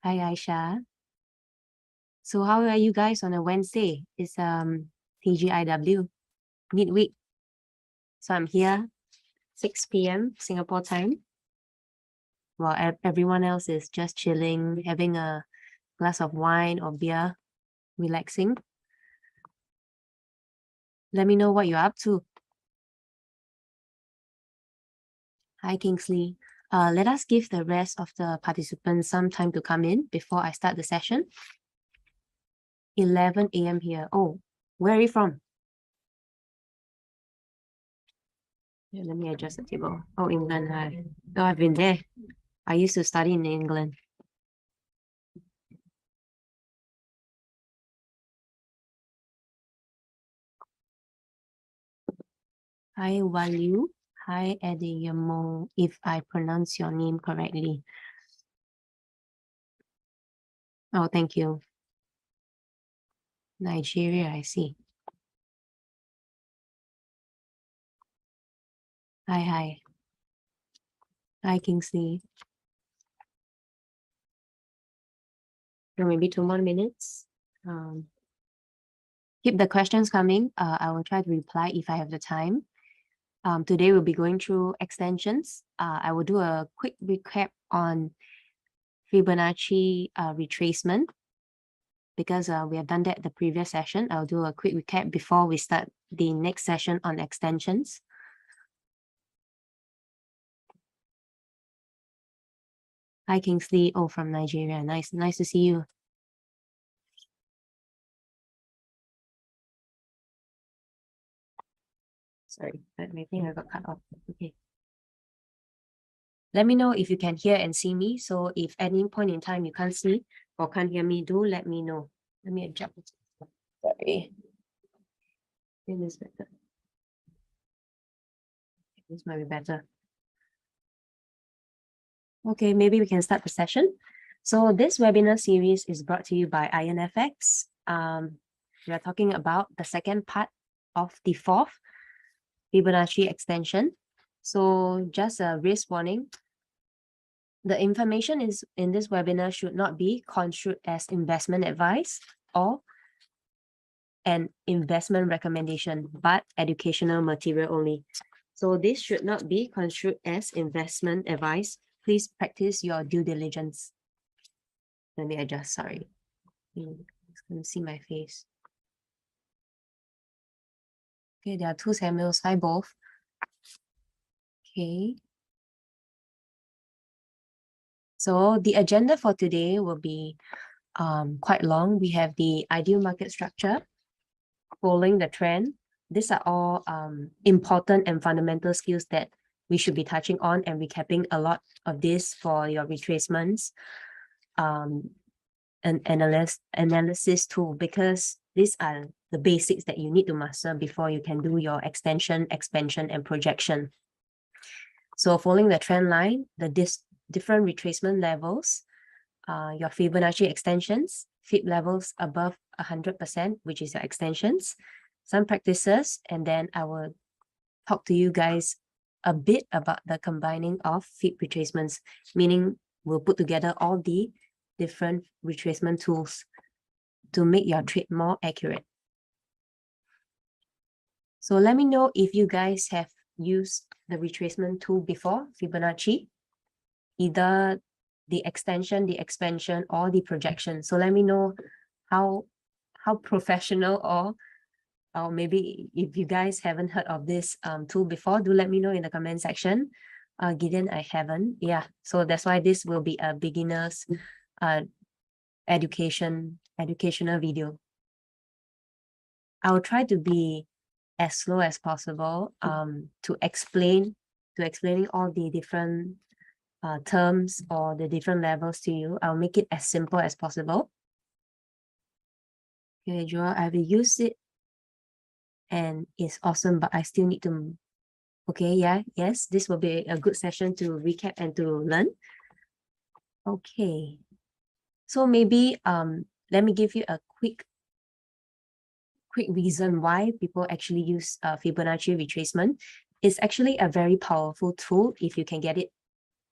Hi, Aisha. So how are you guys on a Wednesday? It's TGIW midweek. So I'm here 6 p.m. Singapore time. While everyone else is just chilling, having a glass of wine or beer, relaxing. Let me know what you're up to. Hi, Kingsley. Let us give the rest of the participants some time to come in before I start the session. 11 a.m. here. Oh, where are you from? Yeah, let me adjust the table. Oh, England. Hi. Oh, I've been there. I used to study in England. Hi, Waliu. Hi, Adeyemo, if I pronounce your name correctly. Oh, thank you. Nigeria, I see. Hi, hi. Hi, Kingsley. So maybe 2 more minutes. Keep the questions coming. I will try to reply if I have the time. Today we'll be going through extensions. I will do a quick recap on Fibonacci retracement because we have done that the previous session. I'll do a quick recap before we start the next session on extensions. Hi, Kingsley. Oh, from Nigeria. Nice to see you. Sorry, I think I got cut off. Okay. Let me know if you can hear and see me. So if at any point in time you can't see or can't hear me, do let me know. Let me adjust. Sorry. This is better. This might be better. Okay, maybe we can start the session. So this webinar series is brought to you by IronFX. We are talking about the second part of the fourth Fibonacci extension. So just a risk warning. The information in this webinar should not be construed as investment advice or an investment recommendation, but educational material only. So this should not be construed as investment advice. Please practice your due diligence. Let me adjust, sorry. It's going to see my face. Okay, there are two Samuels. Hi, both. Okay. So the agenda for today will be quite long. We have the ideal market structure, following the trend. These are all important and fundamental skills that we should be touching on and recapping a lot of this for your retracements and analysis tool, because these are the basics that you need to master before you can do your extension, expansion, and projection. So following the trend line, the different retracement levels, your Fibonacci extensions, Fib levels above 100%, which is your extensions, some practices, and then I will talk to you guys a bit about the combining of Fib retracements, meaning we'll put together all the different retracement tools to make your trade more accurate. So let me know if you guys have used the retracement tool before, Fibonacci, either the extension, the expansion, or the projection. So let me know how professional or maybe if you guys haven't heard of this tool before, do let me know in the comment section. Gideon, I haven't. Yeah, so that's why this will be a beginner's educational video. I'll try to be as slow as possible to explaining all the different terms or the different levels to you. I'll make it as simple as possible. Okay, Joel, I've used it and it's awesome, but I still need to, okay, yeah, yes, this will be a good session to recap and to learn. Okay, so maybe let me give you a quick reason why people actually use Fibonacci retracement. It's actually a very powerful tool if you can get it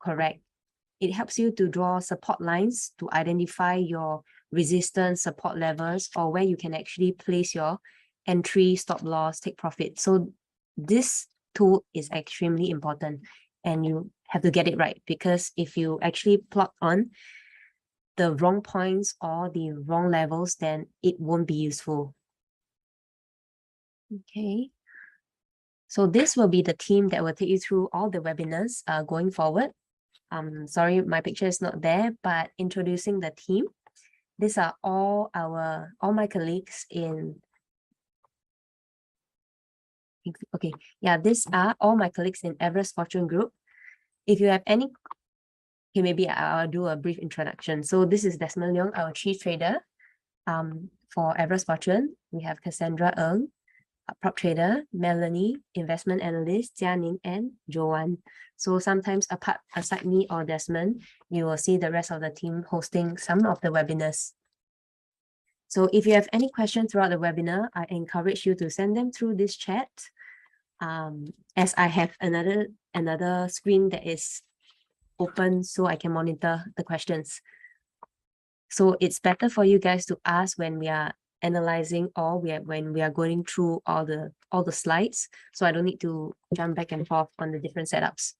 correct. It helps you to draw support lines to identify your resistance, support levels, or where you can actually place your entry, stop loss, take profit. So this tool is extremely important and you have to get it right, because if you actually plot on the wrong points or the wrong levels, then it won't be useful. Okay. So this will be the team that will take you through all the webinars going forward. Sorry, my picture is not there, but introducing the team. These are all my colleagues in, okay, yeah, these are all my colleagues in Everest Fortune Group. If you have any, okay, maybe I'll do a brief introduction. So this is Desmond Leong, our chief trader for Everest Fortune. We have Cassandra Ng, prop trader, Melanie, investment analyst, Jianing, and Joanne. So sometimes aside me or Desmond, you will see the rest of the team hosting some of the webinars. So if you have any questions throughout the webinar, I encourage you to send them through this chat. As I have another screen that is open so I can monitor the questions. So it's better for you guys to ask when we are analyzing or when we are going through all the slides, so I don't need to jump back and forth on the different setups.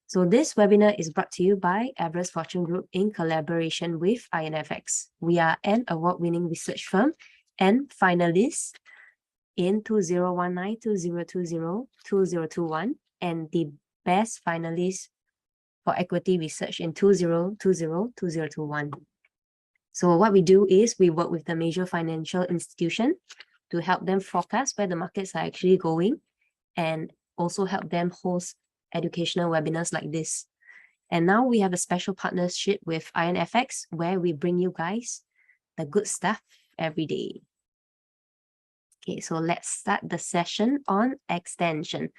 So this webinar is brought to you by Everest Fortune Group in collaboration with IronFX. We are an award-winning research firm and finalists in 2019, 2020, 2021, and the best finalist for equity research in 2020, 2021. So what we do is we work with the major financial institution to help them forecast where the markets are actually going and also help them host educational webinars like this. And now we have a special partnership with IronFX where we bring you guys the good stuff every day. Okay, so let's start the session on extension.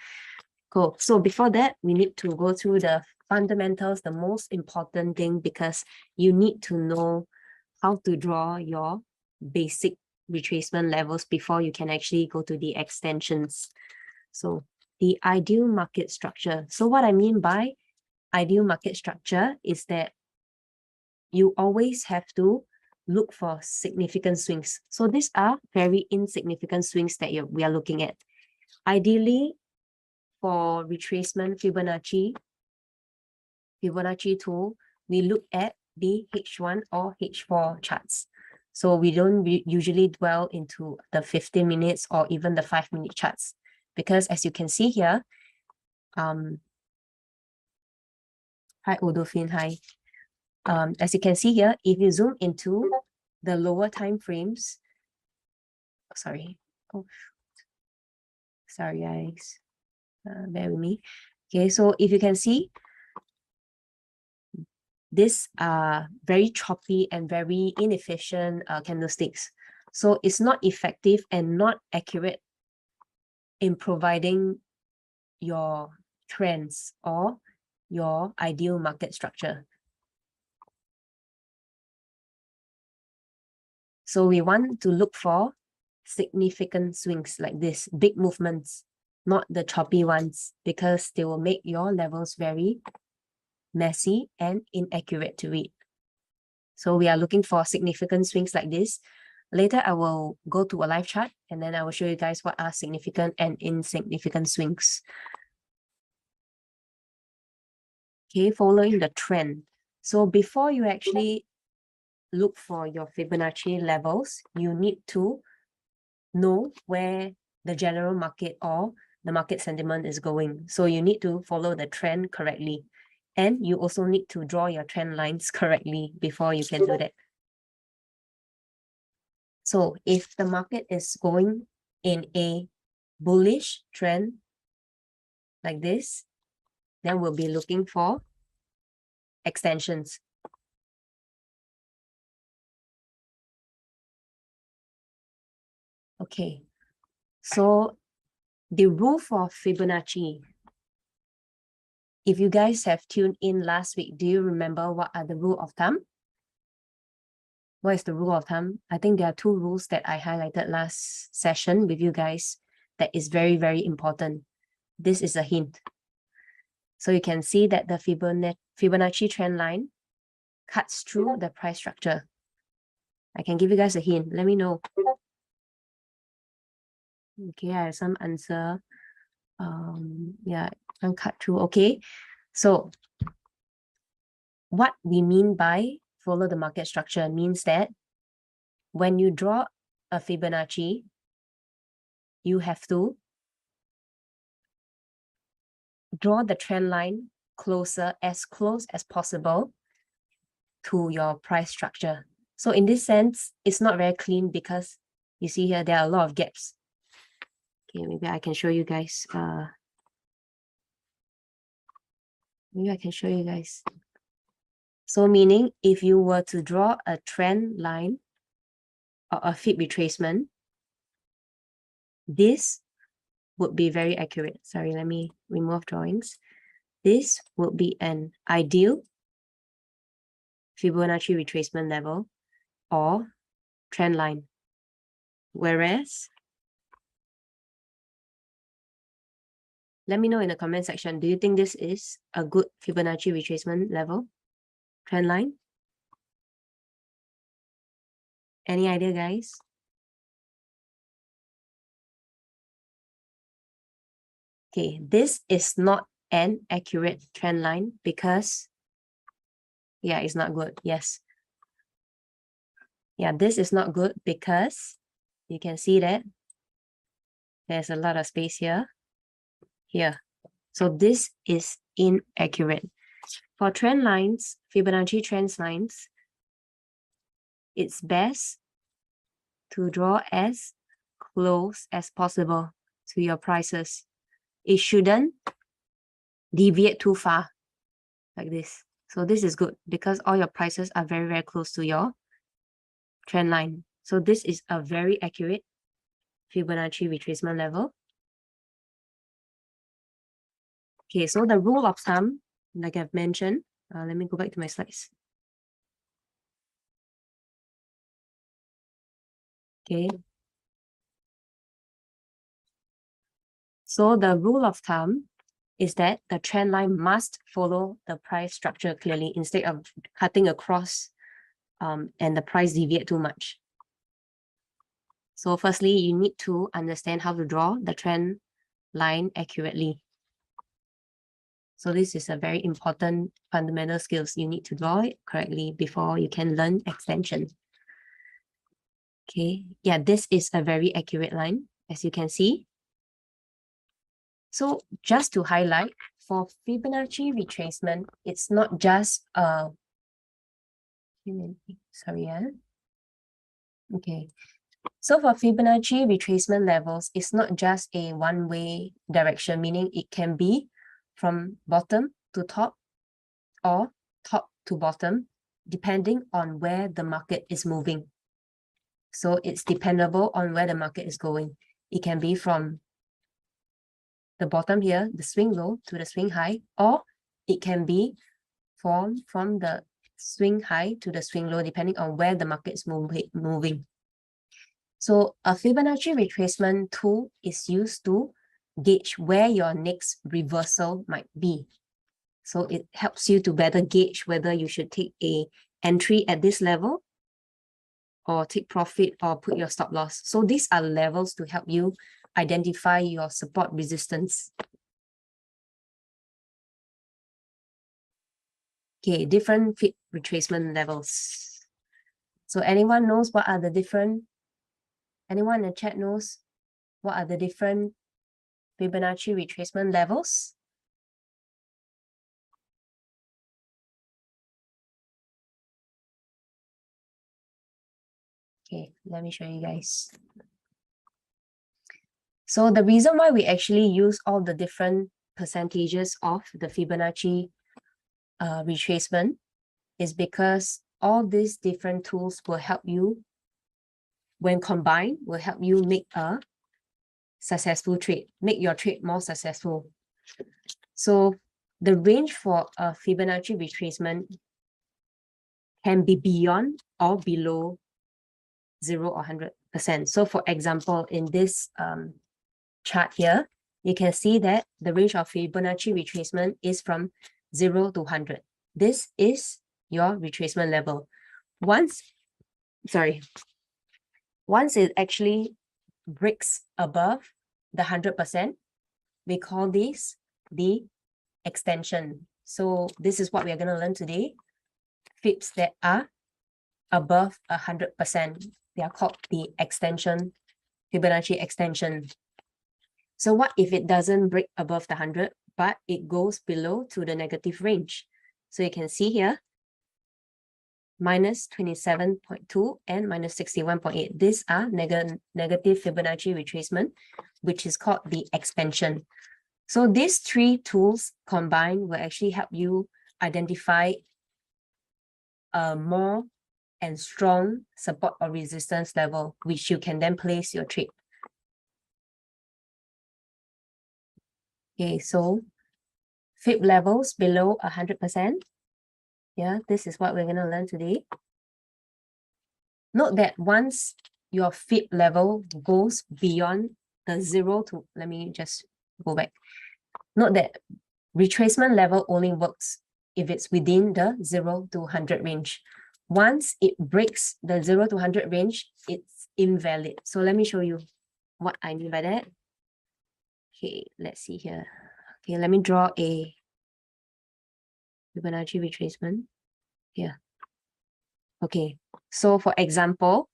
Cool. So before that, we need to go through the fundamentals, the most important thing, because you need to know how to draw your basic retracement levels before you can actually go to the extensions. So the ideal market structure. So what I mean by ideal market structure is that you always have to look for significant swings. So these are very insignificant swings that we are looking at. Ideally, for retracement Fibonacci tool, we look at the H1 or H4 charts. So we don't usually dwell into the 15 minutes or even the 5-minute charts, because as you can see here, hi Odofin, hi. As you can see here, if you zoom into the lower time frames, sorry, sorry guys, bear with me. Okay, so if you can see, these are very choppy and very inefficient candlesticks. So it's not effective and not accurate in providing your trends or your ideal market structure. So we want to look for significant swings like this, big movements, not the choppy ones, because they will make your levels very messy and inaccurate to read. So we are looking for significant swings like this. Later, I will go to a live chart and then I will show you guys what are significant and insignificant swings. Okay, following the trend. So before you actually look for your Fibonacci levels, you need to know where the general market or the market sentiment is going. So you need to follow the trend correctly. And you also need to draw your trend lines correctly before you can do that. So if the market is going in a bullish trend like this, then we'll be looking for extensions. Okay, so the rule for Fibonacci, if you guys have tuned in last week, do you remember what are the rule of thumb? What is the rule of thumb? I think there are two rules that I highlighted last session with you guys that is very, very important. This is a hint. So you can see that the Fibonacci trend line cuts through the price structure. I can give you guys a hint. Let me know. Okay, I have some answer. Yeah, some cut through. Okay, so what we mean by follow the market structure means that when you draw a Fibonacci, you have to draw the trend line close as possible to your price structure. So in this sense, it's not very clean because you see here, there are a lot of gaps. Okay, maybe I can show you guys. Maybe I can show you guys. So meaning if you were to draw a trend line or a Fib retracement, this would be very accurate. Sorry, let me remove drawings. This would be an ideal Fibonacci retracement level or trend line. Whereas, let me know in the comment section, do you think this is a good Fibonacci retracement level, trend line? Any idea, guys? Okay, this is not an accurate trend line because, yeah, it's not good. Yes. Yeah, this is not good because you can see that there's a lot of space here. So this is inaccurate. For trend lines, Fibonacci trend lines, it's best to draw as close as possible to your prices. It shouldn't deviate too far like this. So this is good because all your prices are very, very close to your trend line. So this is a very accurate Fibonacci retracement level. Okay, so the rule of thumb, like I've mentioned, let me go back to my slides. Okay. So the rule of thumb is that the trend line must follow the price structure clearly instead of cutting across and the price deviate too much. So firstly, you need to understand how to draw the trend line accurately. So this is a very important fundamental skills. You need to draw it correctly before you can learn extension. Okay, yeah, this is a very accurate line, as you can see. So just to highlight, for Fibonacci retracement, it's not just sorry, okay. So for Fibonacci retracement levels, it's not just a one-way direction, meaning it can be from bottom to top or top to bottom, depending on where the market is moving. So it's dependable on where the market is going. It can be from the bottom here, the swing low to the swing high, or it can be from the swing high to the swing low, depending on where the market is moving. So a Fibonacci retracement tool is used to gauge where your next reversal might be. So it helps you to better gauge whether you should take an entry at this level or take profit or put your stop loss. So these are levels to help you identify your support resistance. Okay, different Fib retracement levels. So anyone knows what are the different, anyone in the chat knows what are the different Fibonacci retracement levels. Okay, let me show you guys. So the reason why we actually use all the different percentages of the Fibonacci retracement is because all these different tools will help you, when combined, will help you make a successful trade, make your trade more successful. So the range for a Fibonacci retracement can be beyond or below 0 or 100%. So for example, in this chart here, you can see that the range of Fibonacci retracement is from 0 to 100. This is your retracement level. Once it actually breaks above the 100%, we call this the extension. So this is what we are going to learn today. Fibs that are above 100%, they are called the extension, Fibonacci extension. So what if it doesn't break above the 100, but it goes below to the negative range? So you can see here, minus 27.2 and minus 61.8. These are negative Fibonacci retracement, which is called the expansion. So these three tools combined will actually help you identify a more and strong support or resistance level, which you can then place your trade. Okay, so Fib levels below 100%. Yeah, this is what we're going to learn today. Note that once your Fib level goes beyond the 0 to, let me just go back. Note that retracement level only works if it's within the 0 to 100 range. Once it breaks the 0 to 100 range, it's invalid. So let me show you what I mean by that. Okay, let's see here. Okay, let me draw a Fibonacci retracement here. Okay, so for example,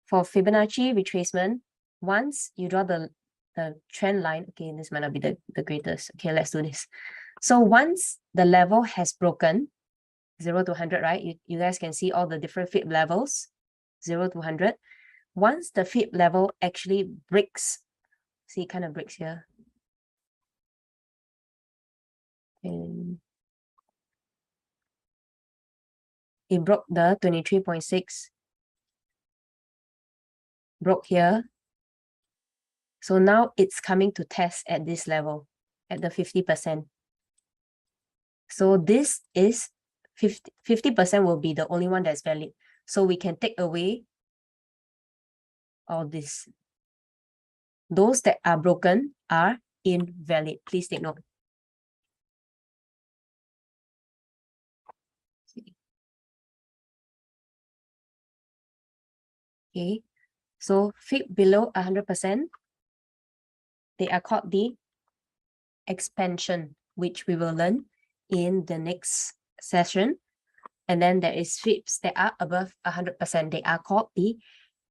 for Fibonacci retracement, once you draw the trend line, okay, this might not be the greatest. Okay, let's do this. So once the level has broken 0 to 100, right? You guys can see all the different Fib levels, 0 to 100. Once the Fib level actually breaks, see, it kind of breaks here. And it broke the 23.6, broke here. So now it's coming to test at this level, at the 50%. So this is 50% will be the only one that's valid. So we can take away all this. Those that are broken are invalid. Please take note. Okay, so Fib below 100%, they are called the expansion, which we will learn in the next session. And then there is Fibs that are above 100%. They are called the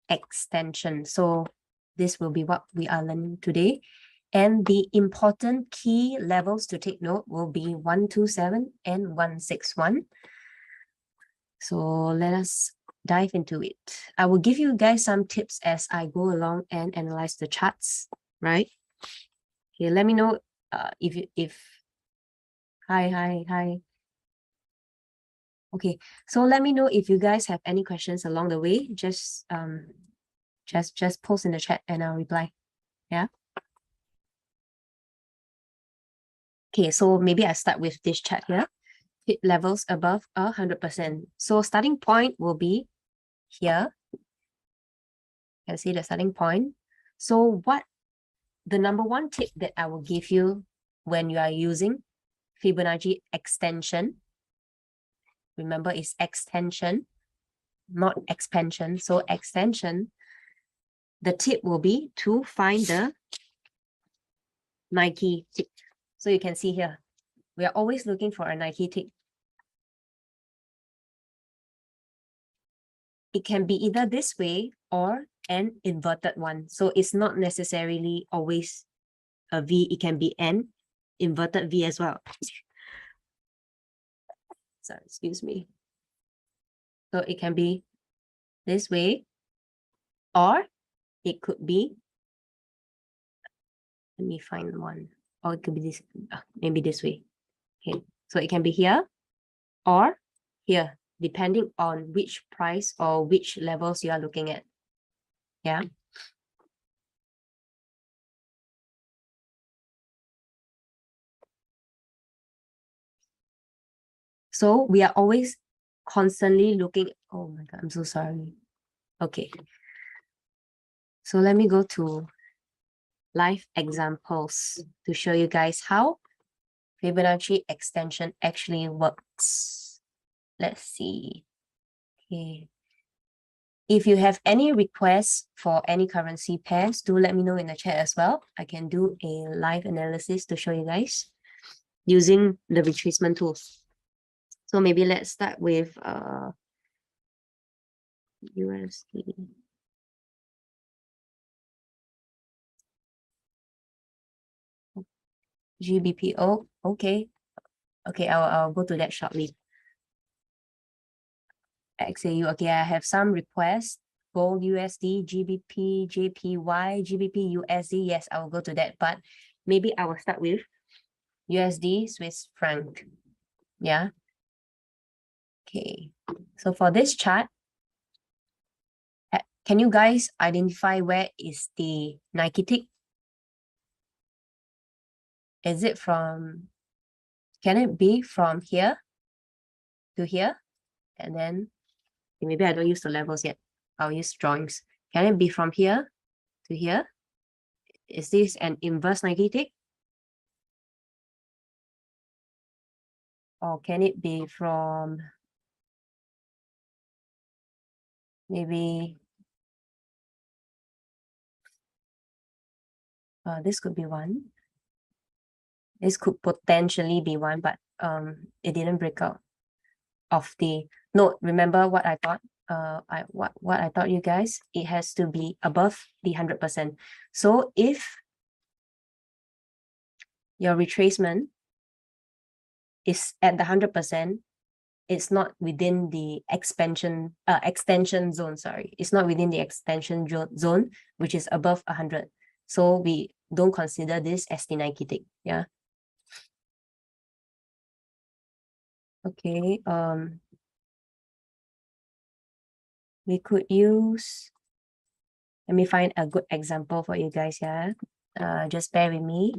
extension. So this will be what we are learning today. And the important key levels to take note will be 127 and 161. So let us dive into it. I will give you guys some tips as I go along and analyze the charts, right? Okay, let me know hi. Okay, so let me know if you guys have any questions along the way. Just post in the chat and I'll reply. Yeah. Okay, so maybe I start with this chart here. Hit levels above 100%. So starting point will be here. You can see the starting point. So what the number one tip that I will give you when you are using Fibonacci extension, remember it's extension, not expansion. So extension, the tip will be to find the Nike tick. So you can see here, we are always looking for a Nike tick. It can be either this way or an inverted one. So it's not necessarily always a V, it can be an inverted V as well. Sorry, excuse me. So it can be this way, or it could be, let me find one, or it could be this, maybe this way. Okay, so it can be here or here, depending on which price or which levels you are looking at. Yeah. So we are always constantly looking. Oh my God, I'm so sorry. Okay. So let me go to live examples to show you guys how Fibonacci extension actually works. Let's see. Okay. If you have any requests for any currency pairs, do let me know in the chat as well. I can do a live analysis to show you guys using the retracement tools. So maybe let's start with USD. GBP. Okay. Okay, I'll go to that shortly. XAU. Okay, I have some requests. Gold USD, GBP, JPY, GBP USD. Yes, I will go to that. But maybe I will start with USD Swiss franc. Yeah. Okay. So for this chart, can you guys identify where is the Nike tick? Is it from, can it be from here to here? And then maybe I don't use the levels yet. I'll use drawings. Can it be from here to here? Is this an inverse Nike tick? Or can it be from maybe this could be one. This could potentially be one, but it didn't break out of the no. Remember what I thought? What I taught you guys, it has to be above the 100%. So if your retracement is at the 100%, it's not within the extension zone. Sorry, it's not within the extension zone, which is above 100. So we don't consider this as the Nike tick. Yeah. Okay. We could use. Let me find a good example for you guys. Yeah. Just bear with me.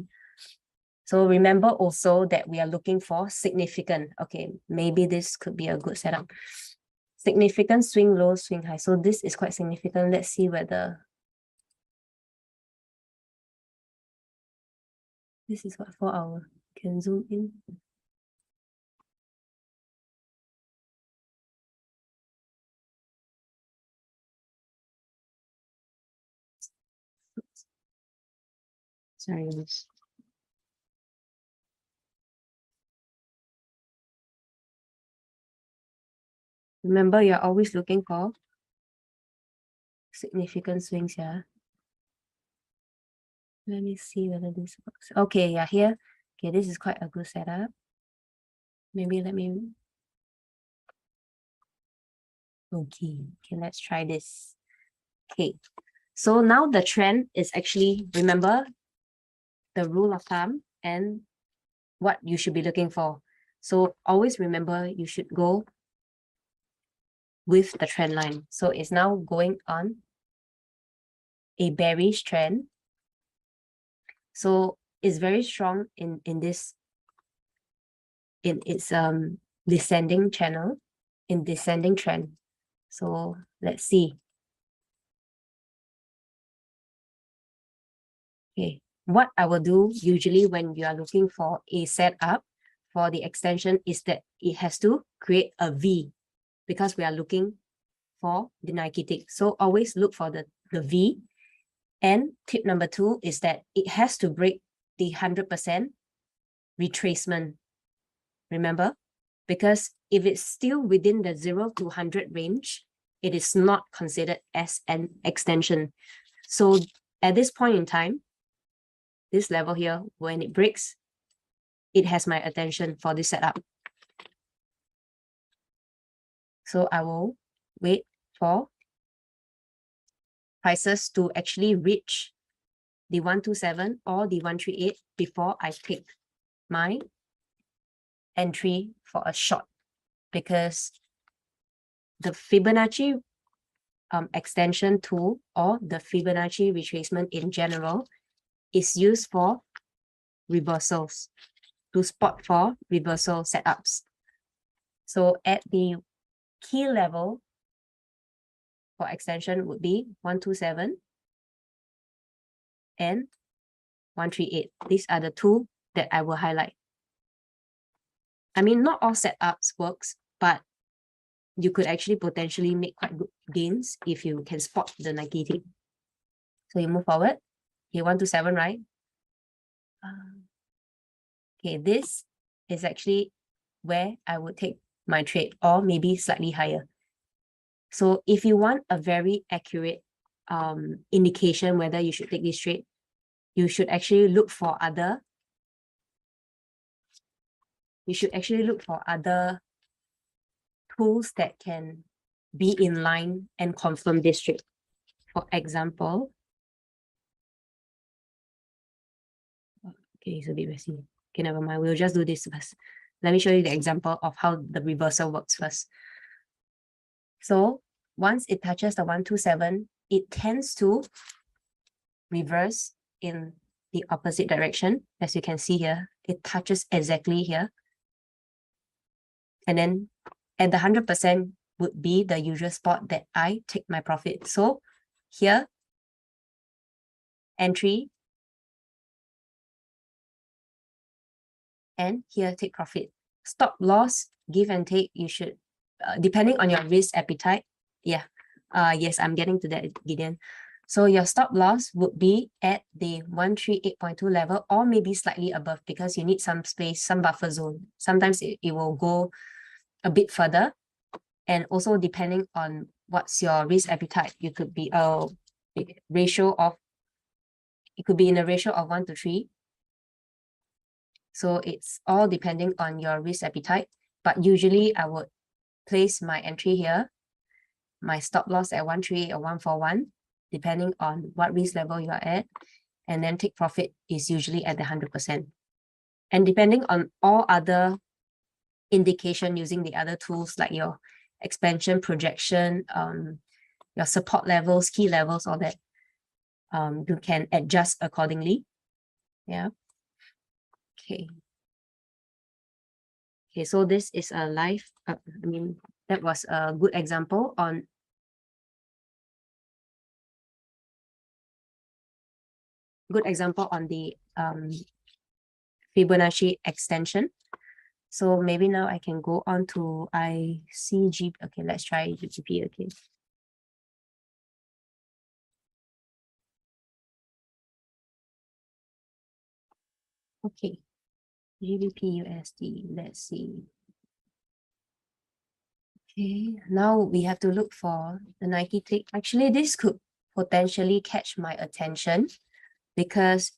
So remember also that we are looking for significant. Okay, maybe this could be a good setup. Significant swing low, swing high. So this is quite significant. Let's see whether this is what 4 hour. Can zoom in. Sorry, guys. Remember, you're always looking for significant swings, yeah. Let me see whether this works. Okay, yeah, here. Okay, this is quite a good setup. Maybe let me. Okay, let's try this. Okay, so now the trend is actually, remember the rule of thumb and what you should be looking for. So always remember you should go with the trend line. So it's now going on a bearish trend. So it's very strong in its descending channel, in descending trend. So let's see. Okay, what I will do usually when you are looking for a setup for the extension is that it has to create a V, because we are looking for the Nike tick. So always look for the V. And tip number 2 is that it has to break the 100% retracement. Remember? Because if it's still within the 0 to 100 range, it is not considered as an extension. So at this point in time, this level here, when it breaks, it has my attention for this setup. So I will wait for prices to actually reach the 127 or the 138 before I take my entry for a short, because the Fibonacci extension tool or the Fibonacci retracement in general is used for reversals, to spot for reversal setups. So at the key level for extension would be 127 and 138. These are the two that I will highlight. I mean, not all setups works, but you could actually potentially make quite good gains if you can spot the Nike tape. So you move forward. Okay, 127, right? Okay, this is actually where I would take my trade, or maybe slightly higher. So if you want a very accurate indication whether you should take this trade, you should actually look for other tools that can be in line and confirm this trade. For example, okay, it's a bit messy. Okay, never mind. We'll just do this first. Let me show you the example of how the reversal works first. So once it touches the 127, it tends to reverse in the opposite direction. As you can see here, it touches exactly here. And then at the 100% would be the usual spot that I take my profit. So here, entry, and here take profit. Stop loss, give and take, you should, depending on your risk appetite. Yeah, yes, I'm getting to that, Gideon. So your stop loss would be at the 138.2 level, or maybe slightly above, because you need some space, some buffer zone. Sometimes it will go a bit further. And also depending on what's your risk appetite, you could be a ratio of, it could be in a ratio of 1 to 3. So it's all depending on your risk appetite. But usually I would place my entry here, my stop loss at 138 or 141, depending on what risk level you are at. And then take profit is usually at the 100%. And depending on all other indication using the other tools like your expansion, projection, your support levels, key levels, all that, you can adjust accordingly. Yeah. Okay. Okay, so this is a live, that was a good example on the Fibonacci extension. So maybe now I can go on to ICG. Okay, let's try GBP. Okay. Okay, GBP USD, let's see. Okay, now we have to look for the Nike tick. Actually, this could potentially catch my attention because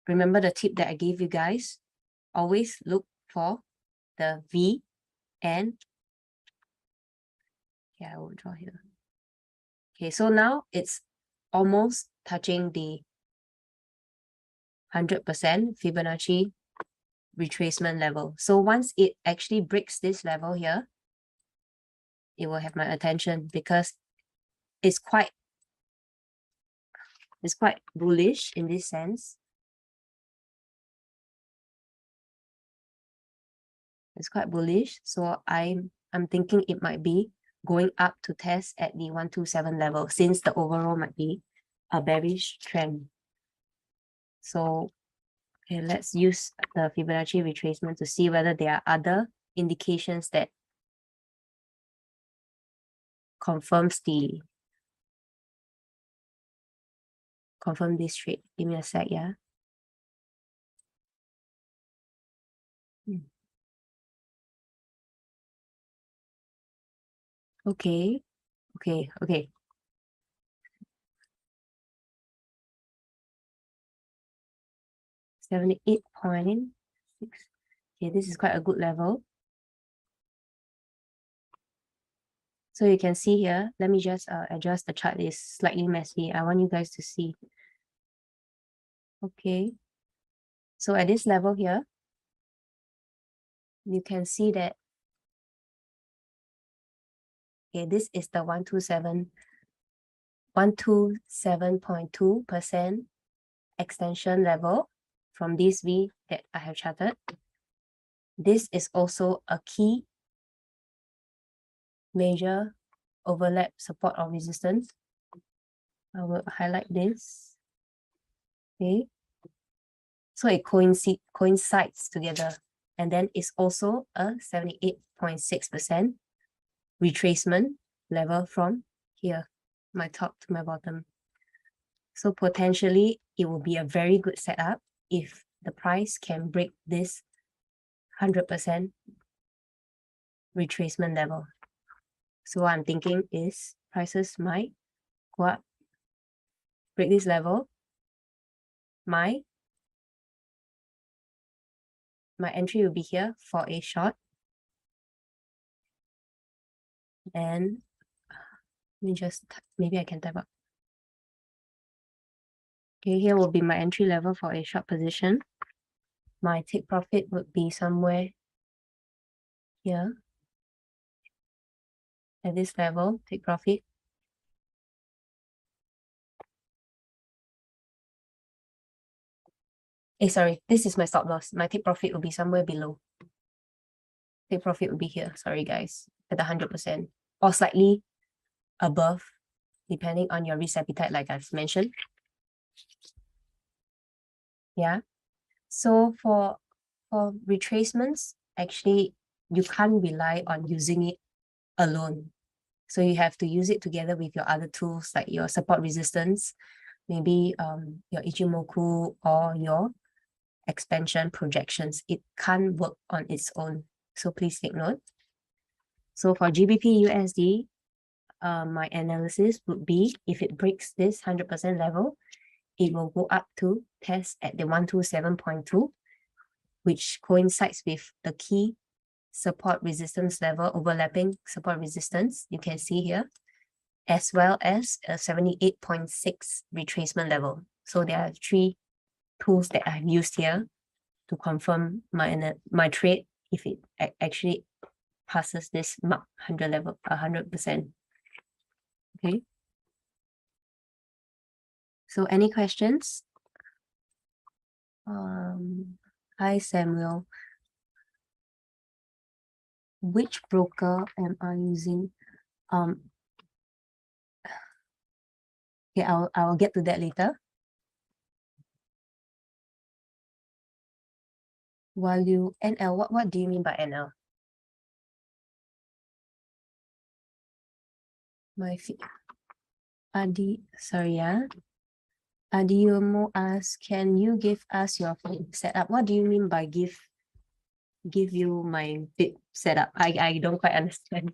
remember the tip that I gave you guys? Always look for the V and, yeah, I will draw here. Okay, so now it's almost touching the 100% Fibonacci retracement level. So once it actually breaks this level here, it will have my attention because it's quite bullish in this sense. It's quite bullish. So I'm thinking it might be going up to test at the 127 level, since the overall might be a bearish trend. So okay, let's use the Fibonacci retracement to see whether there are other indications that confirm this trade. Give me a sec, yeah. Okay. 78.6. Okay, this is quite a good level. So you can see here, let me just adjust the chart. It's slightly messy. I want you guys to see. Okay. So at this level here, you can see that, okay, this is the 127.2% extension level from this V that I have charted. This is also a key major overlap support or resistance. I will highlight this. Okay. So it coincides together. And then it's also a 78.6% retracement level from here, my top to my bottom. So potentially it will be a very good setup if the price can break this 100% retracement level. So what I'm thinking is prices might go up, break this level. My entry will be here for a short. And let me just, maybe I can type up. Okay, here will be my entry level for a short position. My take profit would be somewhere here. At this level, take profit. Sorry, this is my stop loss. My take profit will be somewhere below. Take profit will be here. Sorry, guys, at the 100% or slightly above, depending on your risk appetite, like I've mentioned. Yeah. So for retracements, actually, you can't rely on using it alone. So you have to use it together with your other tools like your support resistance, maybe your Ichimoku or your expansion projections. It can't work on its own. So please take note. So for GBP USD, my analysis would be if it breaks this 100% level, it will go up to test at the 127.2, which coincides with the key support resistance level, overlapping support resistance, you can see here, as well as a 78.6 retracement level. So there are three tools that I've used here to confirm my trade if it actually passes this mark 100 level, 100%. Okay. So any questions? Hi Samuel. Which broker am I using? Okay, I'll get to that later. Value NL, what do you mean by NL? Adi, sorry, yeah. Adiomo asks, can you give us your setup? What do you mean by give you my bit setup? I don't quite understand.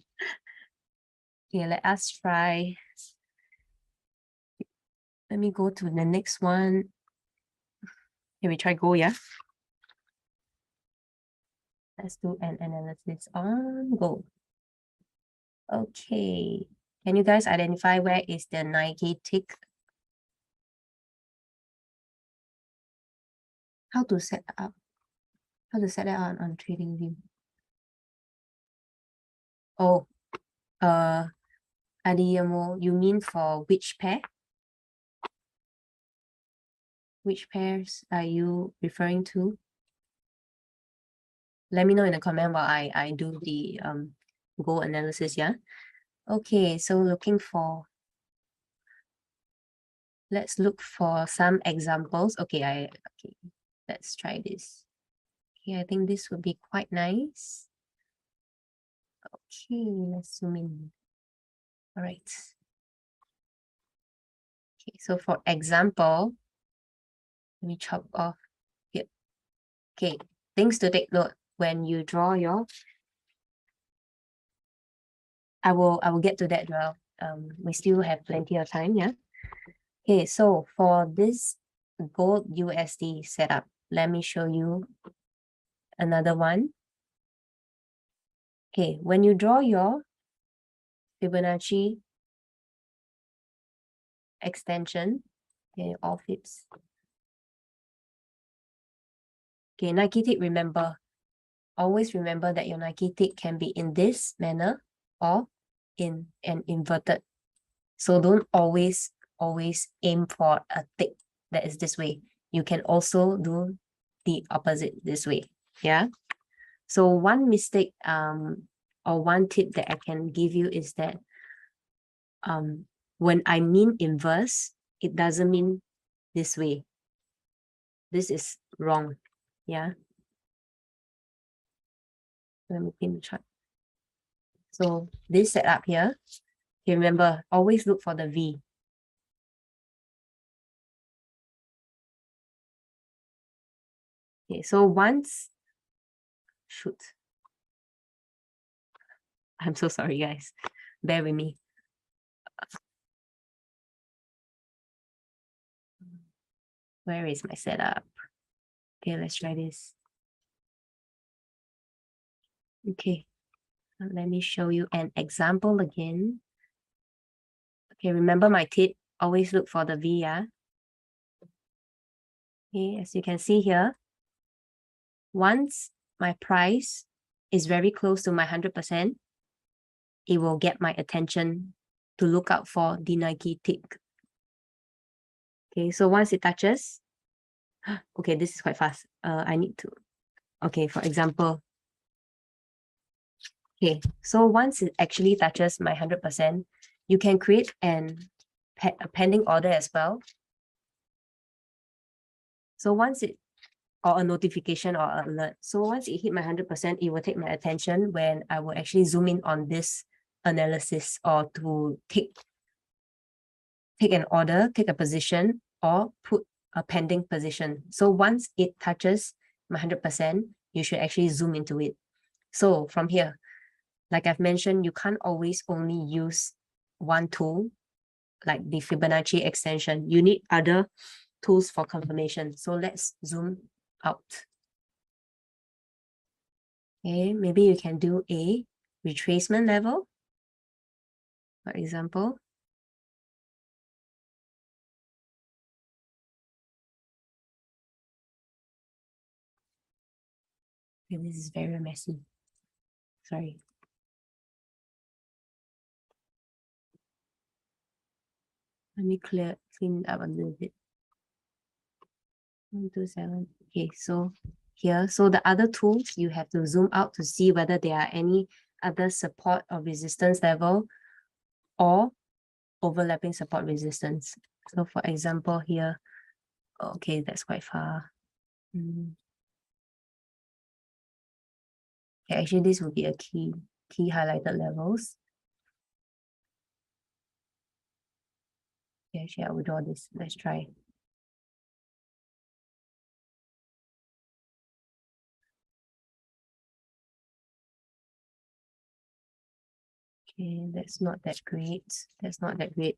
Okay, let us try. Let me go to the next one. Here we try Go, yeah. Let's do an analysis on Go. Okay. Can you guys identify where is the Nike tick? How to set up? How to set that on TradingView? Oh, Adiyamo, you mean for which pair? Which pairs are you referring to? Let me know in the comment while I do the Go analysis, yeah? Okay, so let's look for some examples. Okay, let's try this. Okay, I think this would be quite nice. Okay, let's zoom in. All right. Okay, so for example, let me chop off here. Okay, things to take note when you draw your. I will get to that, Joel. We still have plenty of time, yeah. Okay, so for this gold USD setup, let me show you another one. Okay, when you draw your Fibonacci extension, okay, all fibs. Okay, Nike tick, remember, always remember that your Nike tick can be in this manner or in an inverted. So don't always aim for a tick that is this way. You can also do the opposite this way. Yeah. So one mistake or one tip that I can give you is that when I mean inverse, it doesn't mean this way. This is wrong. Yeah. Let me pin the chart. So this setup here, okay, remember, always look for the V. Okay, so once, shoot. I'm so sorry, guys. Bear with me. Where is my setup? Okay, let's try this. Okay, let me show you an example again. Okay, remember my tip, always look for the V, yeah? Okay, as you can see here, once my price is very close to my 100%, it will get my attention to look out for the Nike tick. Okay, so once it touches, okay, this is quite fast. I need to, okay, for example, okay, so once it actually touches my 100%, you can create a pending order as well. So once it, or a notification or alert. So once it hit my 100%, it will take my attention when I will actually zoom in on this analysis or to take an order, take a position, or put a pending position. So once it touches my 100%, you should actually zoom into it. So from here, like I've mentioned, you can't always only use one tool, like the Fibonacci extension. You need other tools for confirmation. So let's zoom out. Okay, maybe you can do a retracement level, for example. Okay, this is very messy. Sorry. Let me clean it up a little bit. 127. Okay, so here, so the other tools, you have to zoom out to see whether there are any other support or resistance level or overlapping support resistance. So for example here, okay, that's quite far. Okay, actually this would be a key highlighted levels. Okay, actually I will draw this. Let's try. Okay, that's not that great. That's not that great.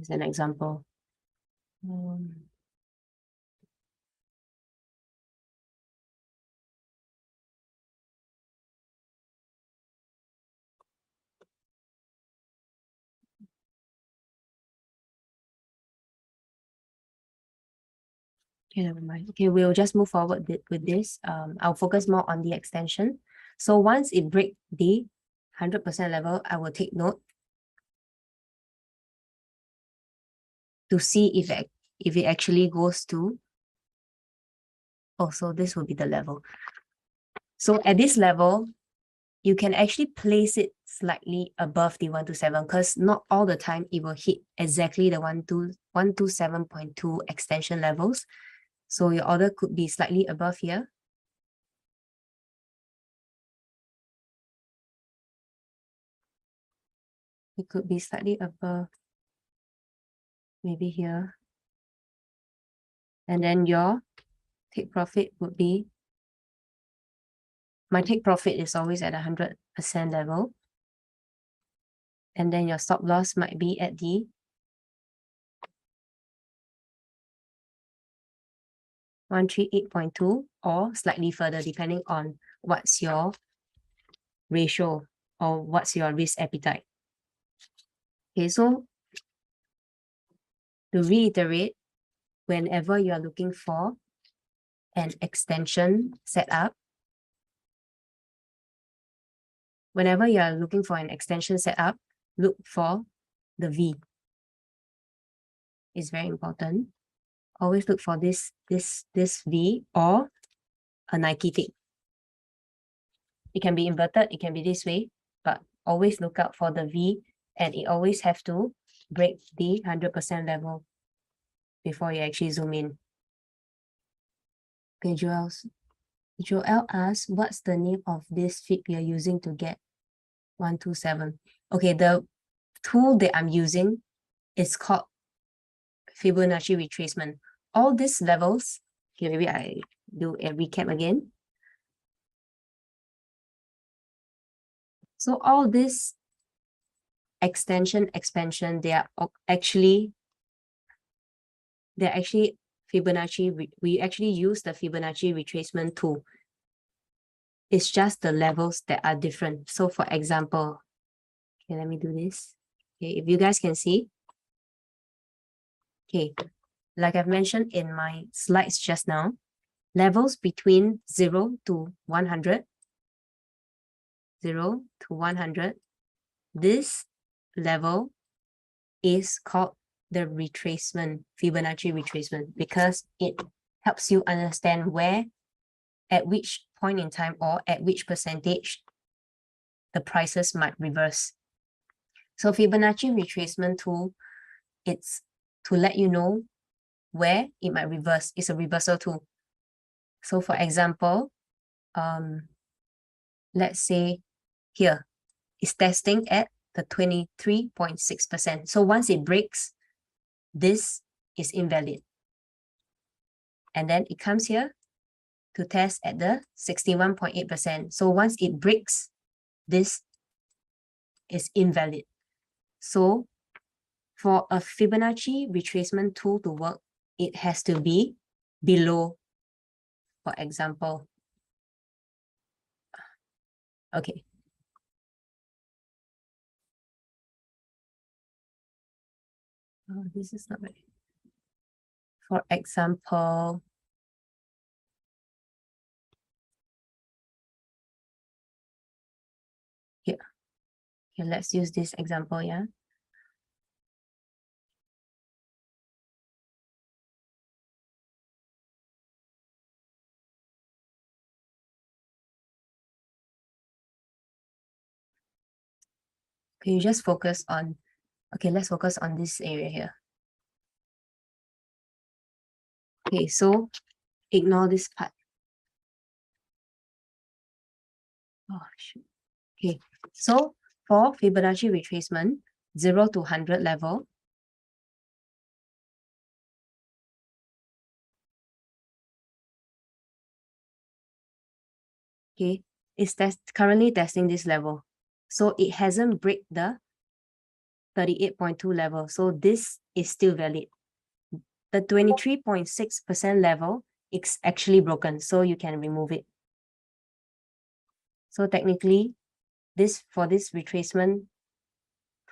As an example. Okay, never mind. Okay, we'll just move forward with this. I'll focus more on the extension. So once it breaks the 100% level, I will take note to see if it actually goes to, oh, so this will be the level. So at this level, you can actually place it slightly above the 127 because not all the time it will hit exactly the 127.2 extension levels. So your order could be slightly above here. It could be slightly above, maybe here. And then your take profit would be, my take profit is always at 100% level. And then your stop loss might be at the 138.2 or slightly further depending on what's your ratio or what's your risk appetite. Okay, so to reiterate, whenever you are looking for an extension setup, look for the V. It's very important. Always look for this V or a Nike tick. It can be inverted, it can be this way, but always look out for the V, and it always have to break the 100% level before you actually zoom in. Okay, Joel asks, what's the name of this fib you're using to get 127? Okay, the tool that I'm using is called Fibonacci Retracement. All these levels, okay, maybe I do a recap again. So all this extension, expansion, they're actually Fibonacci, we actually use the Fibonacci retracement tool. It's just the levels that are different. So for example, okay, let me do this. Okay, if you guys can see, okay, like I've mentioned in my slides just now, levels between 0 to 100, 0 to 100, this level is called the retracement, Fibonacci retracement, because it helps you understand where, at which point in time or at which percentage the prices might reverse. So Fibonacci retracement tool, it's to let you know where it might reverse. It's a reversal tool. So for example, let's say here, it's testing at the 23.6%. So once it breaks, this is invalid. And then it comes here to test at the 61.8%. So once it breaks, this is invalid. So for a Fibonacci retracement tool to work, it has to be below, for example. Okay. Oh, this is not right. For example, here. Okay, let's use this example, yeah. Okay, you just focus on, okay, let's focus on this area here. Okay, so ignore this part. Oh, shoot. Okay, so for Fibonacci retracement, 0 to 100 level, okay, it's currently testing this level. So it hasn't break the 38.2 level. So this is still valid. The 23.6% level is actually broken, so you can remove it. So technically, for this retracement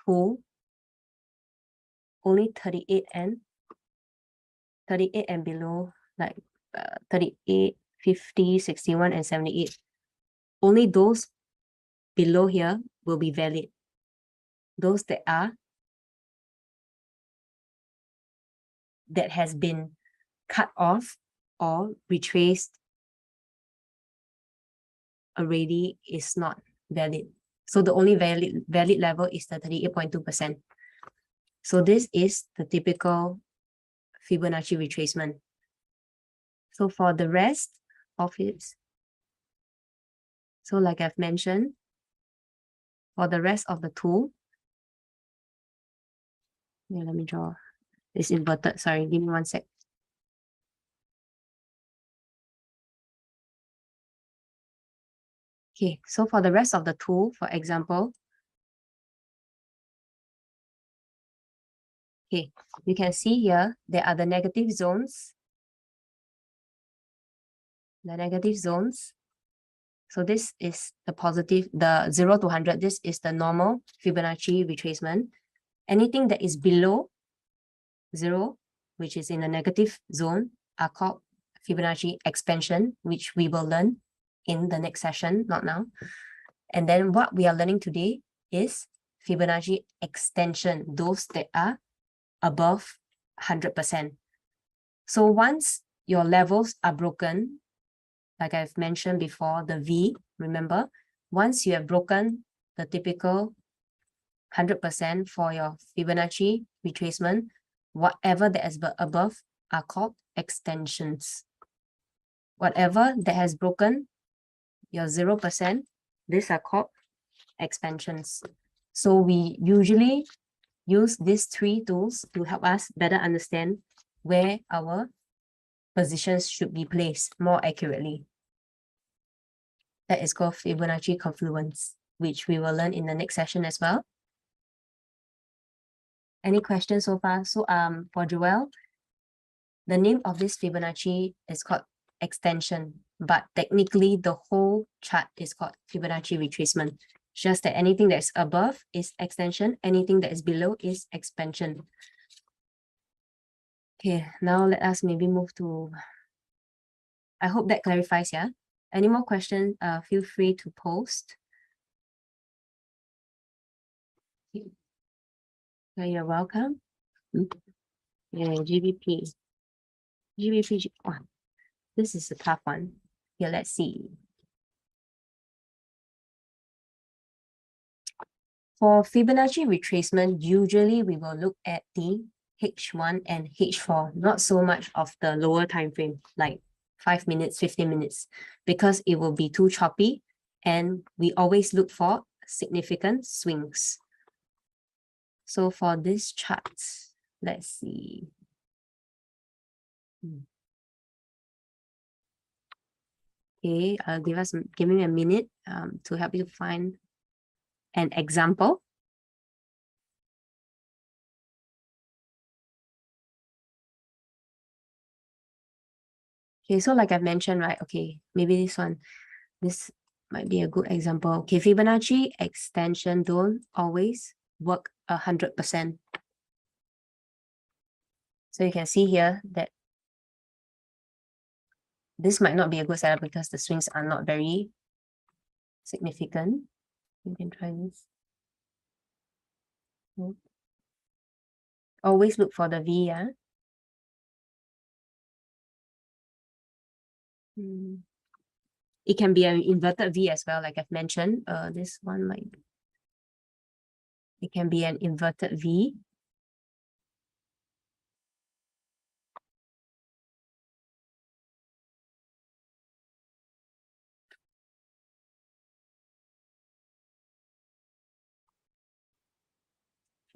tool, only 38 and below, like 38, 50, 61, and 78. Only those below here will be valid. Those that has been cut off or retraced already is not valid. So the only valid level is the 38.2%. So this is the typical Fibonacci retracement. So for the rest of it, so like I've mentioned, for the rest of the tool, yeah, let me draw this inverted. Sorry, give me one sec. Okay, so for the rest of the tool, for example, okay, you can see here, there are the negative zones the negative zones. So this is the positive, the 0 to 100, this is the normal Fibonacci retracement. Anything that is below 0, which is in the negative zone, are called Fibonacci expansion, which we will learn in the next session, not now. And then what we are learning today is Fibonacci extension, those that are above 100%. So once your levels are broken, like I've mentioned before, the V, remember, once you have broken the typical 100% for your Fibonacci retracement, whatever that is above are called extensions. Whatever that has broken your 0%, these are called expansions. So we usually use these three tools to help us better understand where our positions should be placed more accurately. That is called Fibonacci confluence, which we will learn in the next session as well. Any questions so far? So for Joelle, the name of this Fibonacci is called extension, but technically the whole chart is called Fibonacci retracement. Just that anything that's above is extension, anything that is below is expansion. Okay, now let us maybe move to, I hope that clarifies, yeah? Any more questions, feel free to post. You're welcome. Yeah, GBP. Oh, this is a tough one. Here, let's see. For Fibonacci retracement, usually we will look at the H1 and H4, not so much of the lower time frame, like 5 minutes, 15 minutes, because it will be too choppy, and we always look for significant swings. So for this chart, let's see. Okay, give me a minute to help you find an example. Okay, so like I've mentioned, right? Okay, maybe this might be a good example. Okay, Fibonacci extension don't always work 100%. So you can see here that this might not be a good setup because the swings are not very significant. You can try this. Always look for the V, yeah? It can be an inverted V as well, like I've mentioned. This one might, it can be an inverted V.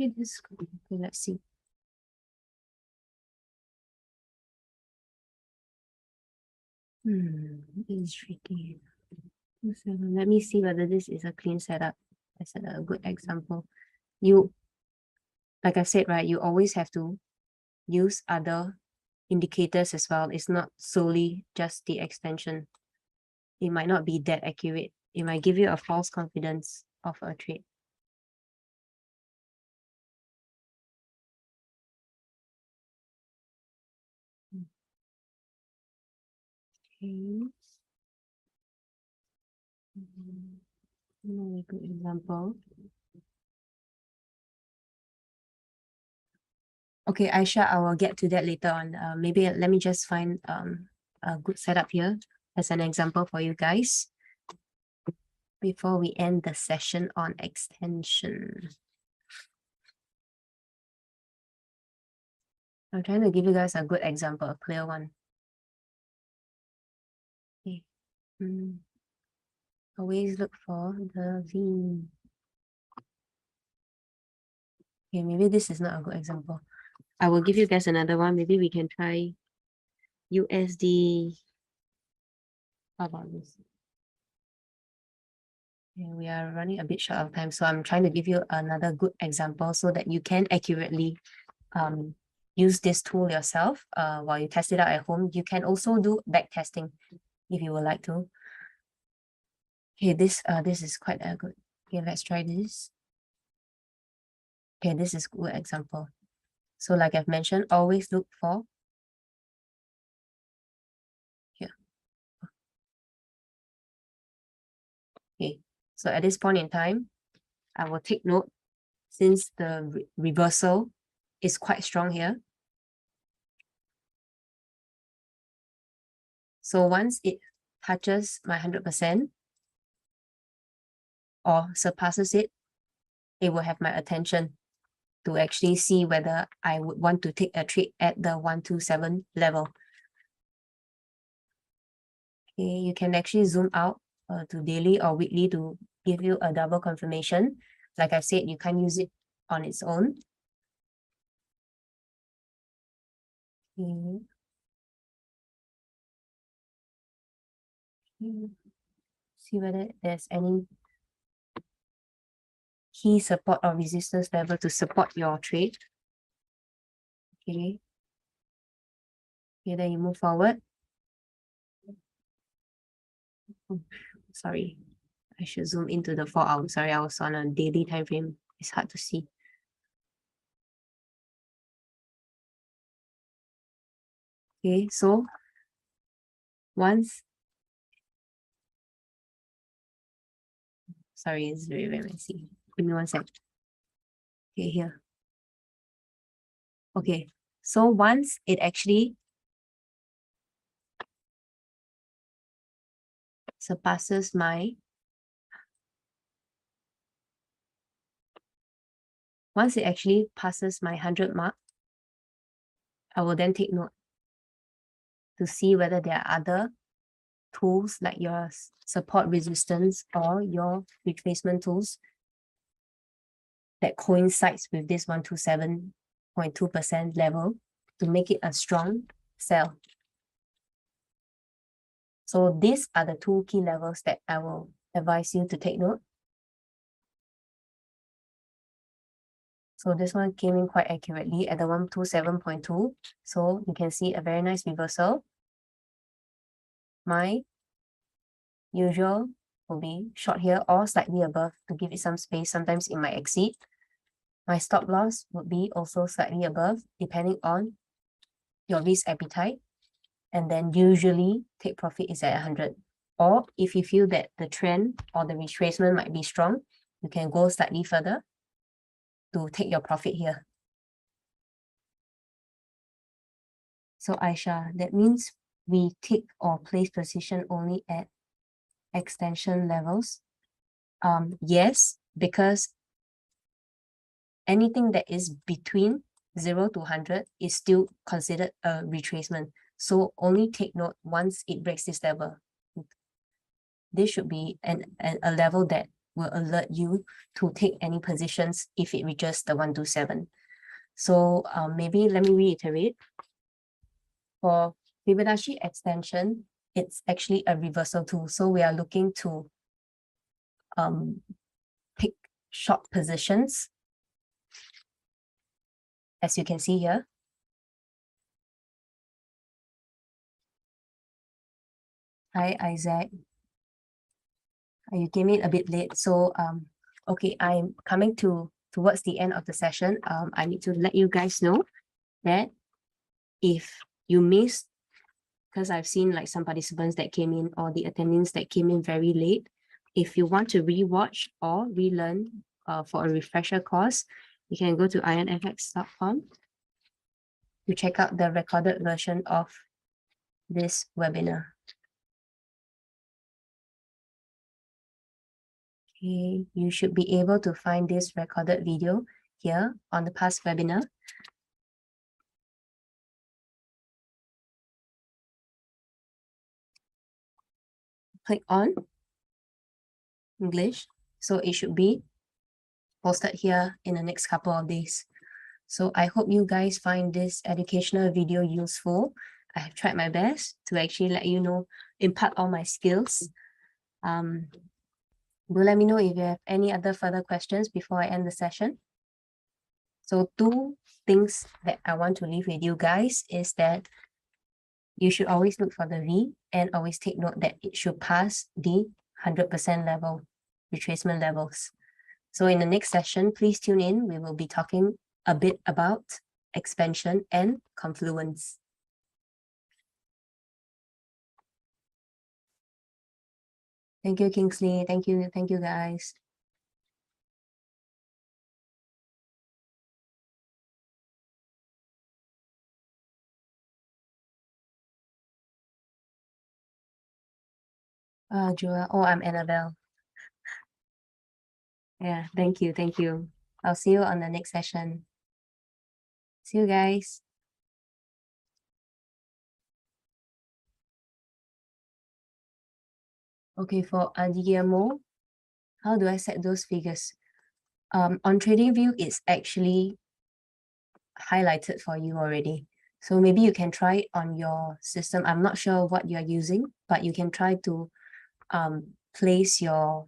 Okay, let's see. It's tricky. So let me see whether this is a clean setup. I said a good example. Like I said, right, you always have to use other indicators as well. It's not solely just the extension. It might not be that accurate. It might give you a false confidence of a trade. Okay. Another good example. Okay, Aisha, I will get to that later on. Maybe let me just find a good setup here as an example for you guys before we end the session on extension. I'm trying to give you guys a good example, a clear one. Okay. Always look for the V. Okay, maybe this is not a good example. I will give you guys another one. Maybe we can try USD. How about this? Yeah, we are running a bit short of time, so I'm trying to give you another good example so that you can accurately use this tool yourself while you test it out at home. You can also do back testing. if you would like to. Okay, this is quite a good. Okay, let's try this. Okay, this is a good example. So like I've mentioned, always look for here. Okay, so at this point in time, I will take note since the reversal is quite strong here. So once it touches my 100% or surpasses it, it will have my attention to actually see whether I would want to take a trade at the 127 level. Okay, you can actually zoom out to daily or weekly to give you a double confirmation. Like I said, you can't use it on its own. Okay. See whether there's any key support or resistance level to support your trade. Okay. Okay, then you move forward. Sorry, I should zoom into the 4 hours. Sorry, I was on a daily time frame. It's hard to see. Okay, so once, sorry, it's very, very messy. Give me one sec. Okay, here. Okay, so once it actually surpasses my, once it actually passes my 100 mark, I will then take note to see whether there are other tools like your support resistance or your retracement tools that coincides with this 127.2% level to make it a strong sell. So these are the two key levels that I will advise you to take note. So this one came in quite accurately at the 127.2. So you can see a very nice reversal. My usual will be short here or slightly above to give it some space. Sometimes it might exceed. My stop loss would be also slightly above, depending on your risk appetite. And then usually take profit is at 100. Or if you feel that the trend or the retracement might be strong, you can go slightly further to take your profit here. So Aisha, that means we take or place position only at extension levels. Yes, because anything that is between 0 to 100 is still considered a retracement. So only take note once it breaks this level. This should be a level that will alert you to take any positions if it reaches the 127. So maybe let me reiterate. For Fibonacci extension, it's actually a reversal tool. So we are looking to pick short positions, as you can see here. Hi, Isaac. You came in a bit late. So, okay, I'm coming towards the end of the session. I need to let you guys know that if you missed, because I've seen like some participants that came in or the attendees that came in very late, if you want to rewatch or relearn for a refresher course, you can go to IronFX.com to check out the recorded version of this webinar. Okay, you should be able to find this recorded video here on the past webinar. Click on English. So it should be posted here in the next couple of days. So I hope you guys find this educational video useful. I have tried my best to actually let you know, impart all my skills. Do let me know if you have any other further questions before I end the session. So two things that I want to leave with you guys is that you should always look for the V and always take note that it should pass the 100% level, retracement levels. So in the next session, please tune in. We will be talking a bit about expansion and confluence. Thank you, Kingsley. Thank you guys. Joel. Oh, I'm Annabelle. Yeah, thank you. I'll see you on the next session. See you guys. Okay, for Guillermo, how do I set those figures? On TradingView, it's actually highlighted for you already. So maybe you can try it on your system. I'm not sure what you're using, but you can try to place your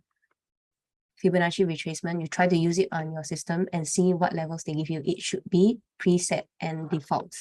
Fibonacci retracement. You try to use it on your system and see what levels they give you. It should be preset and default.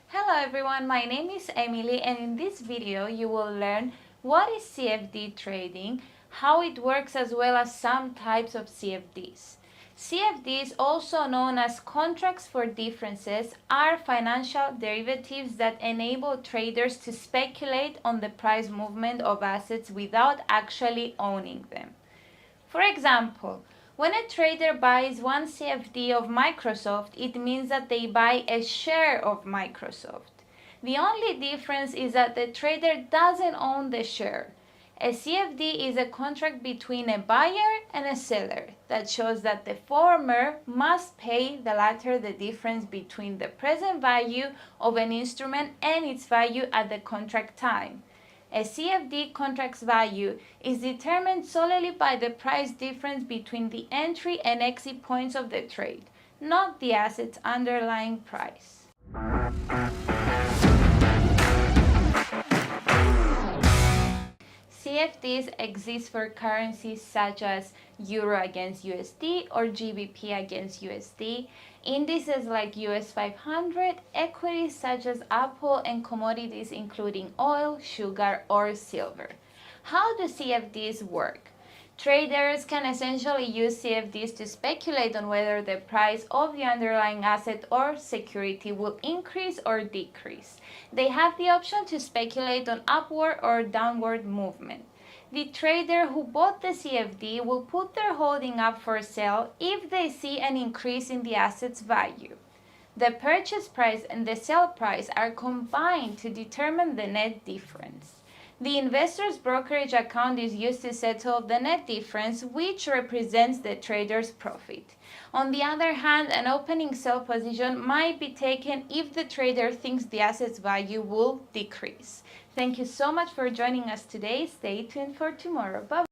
Hello everyone, my name is Emily and in this video you will learn what is CFD trading, how it works as well as some types of CFDs. CFDs, also known as contracts for differences, are financial derivatives that enable traders to speculate on the price movement of assets without actually owning them. For example, when a trader buys one CFD of Microsoft, it means that they buy a share of Microsoft. The only difference is that the trader doesn't own the share. A CFD is a contract between a buyer and a seller that shows that the former must pay the latter the difference between the present value of an instrument and its value at the contract time. A CFD contract's value is determined solely by the price difference between the entry and exit points of the trade, not the asset's underlying price. CFDs exist for currencies such as Euro against USD or GBP against USD, indices like US 500, equities such as Apple, and commodities including oil, sugar, or silver. How do CFDs work? Traders can essentially use CFDs to speculate on whether the price of the underlying asset or security will increase or decrease. They have the option to speculate on upward or downward movement. The trader who bought the CFD will put their holding up for sale if they see an increase in the asset's value. The purchase price and the sell price are combined to determine the net difference. The investor's brokerage account is used to settle the net difference, which represents the trader's profit. On the other hand, an opening sell position might be taken if the trader thinks the asset's value will decrease. Thank you so much for joining us today. Stay tuned for tomorrow. Bye.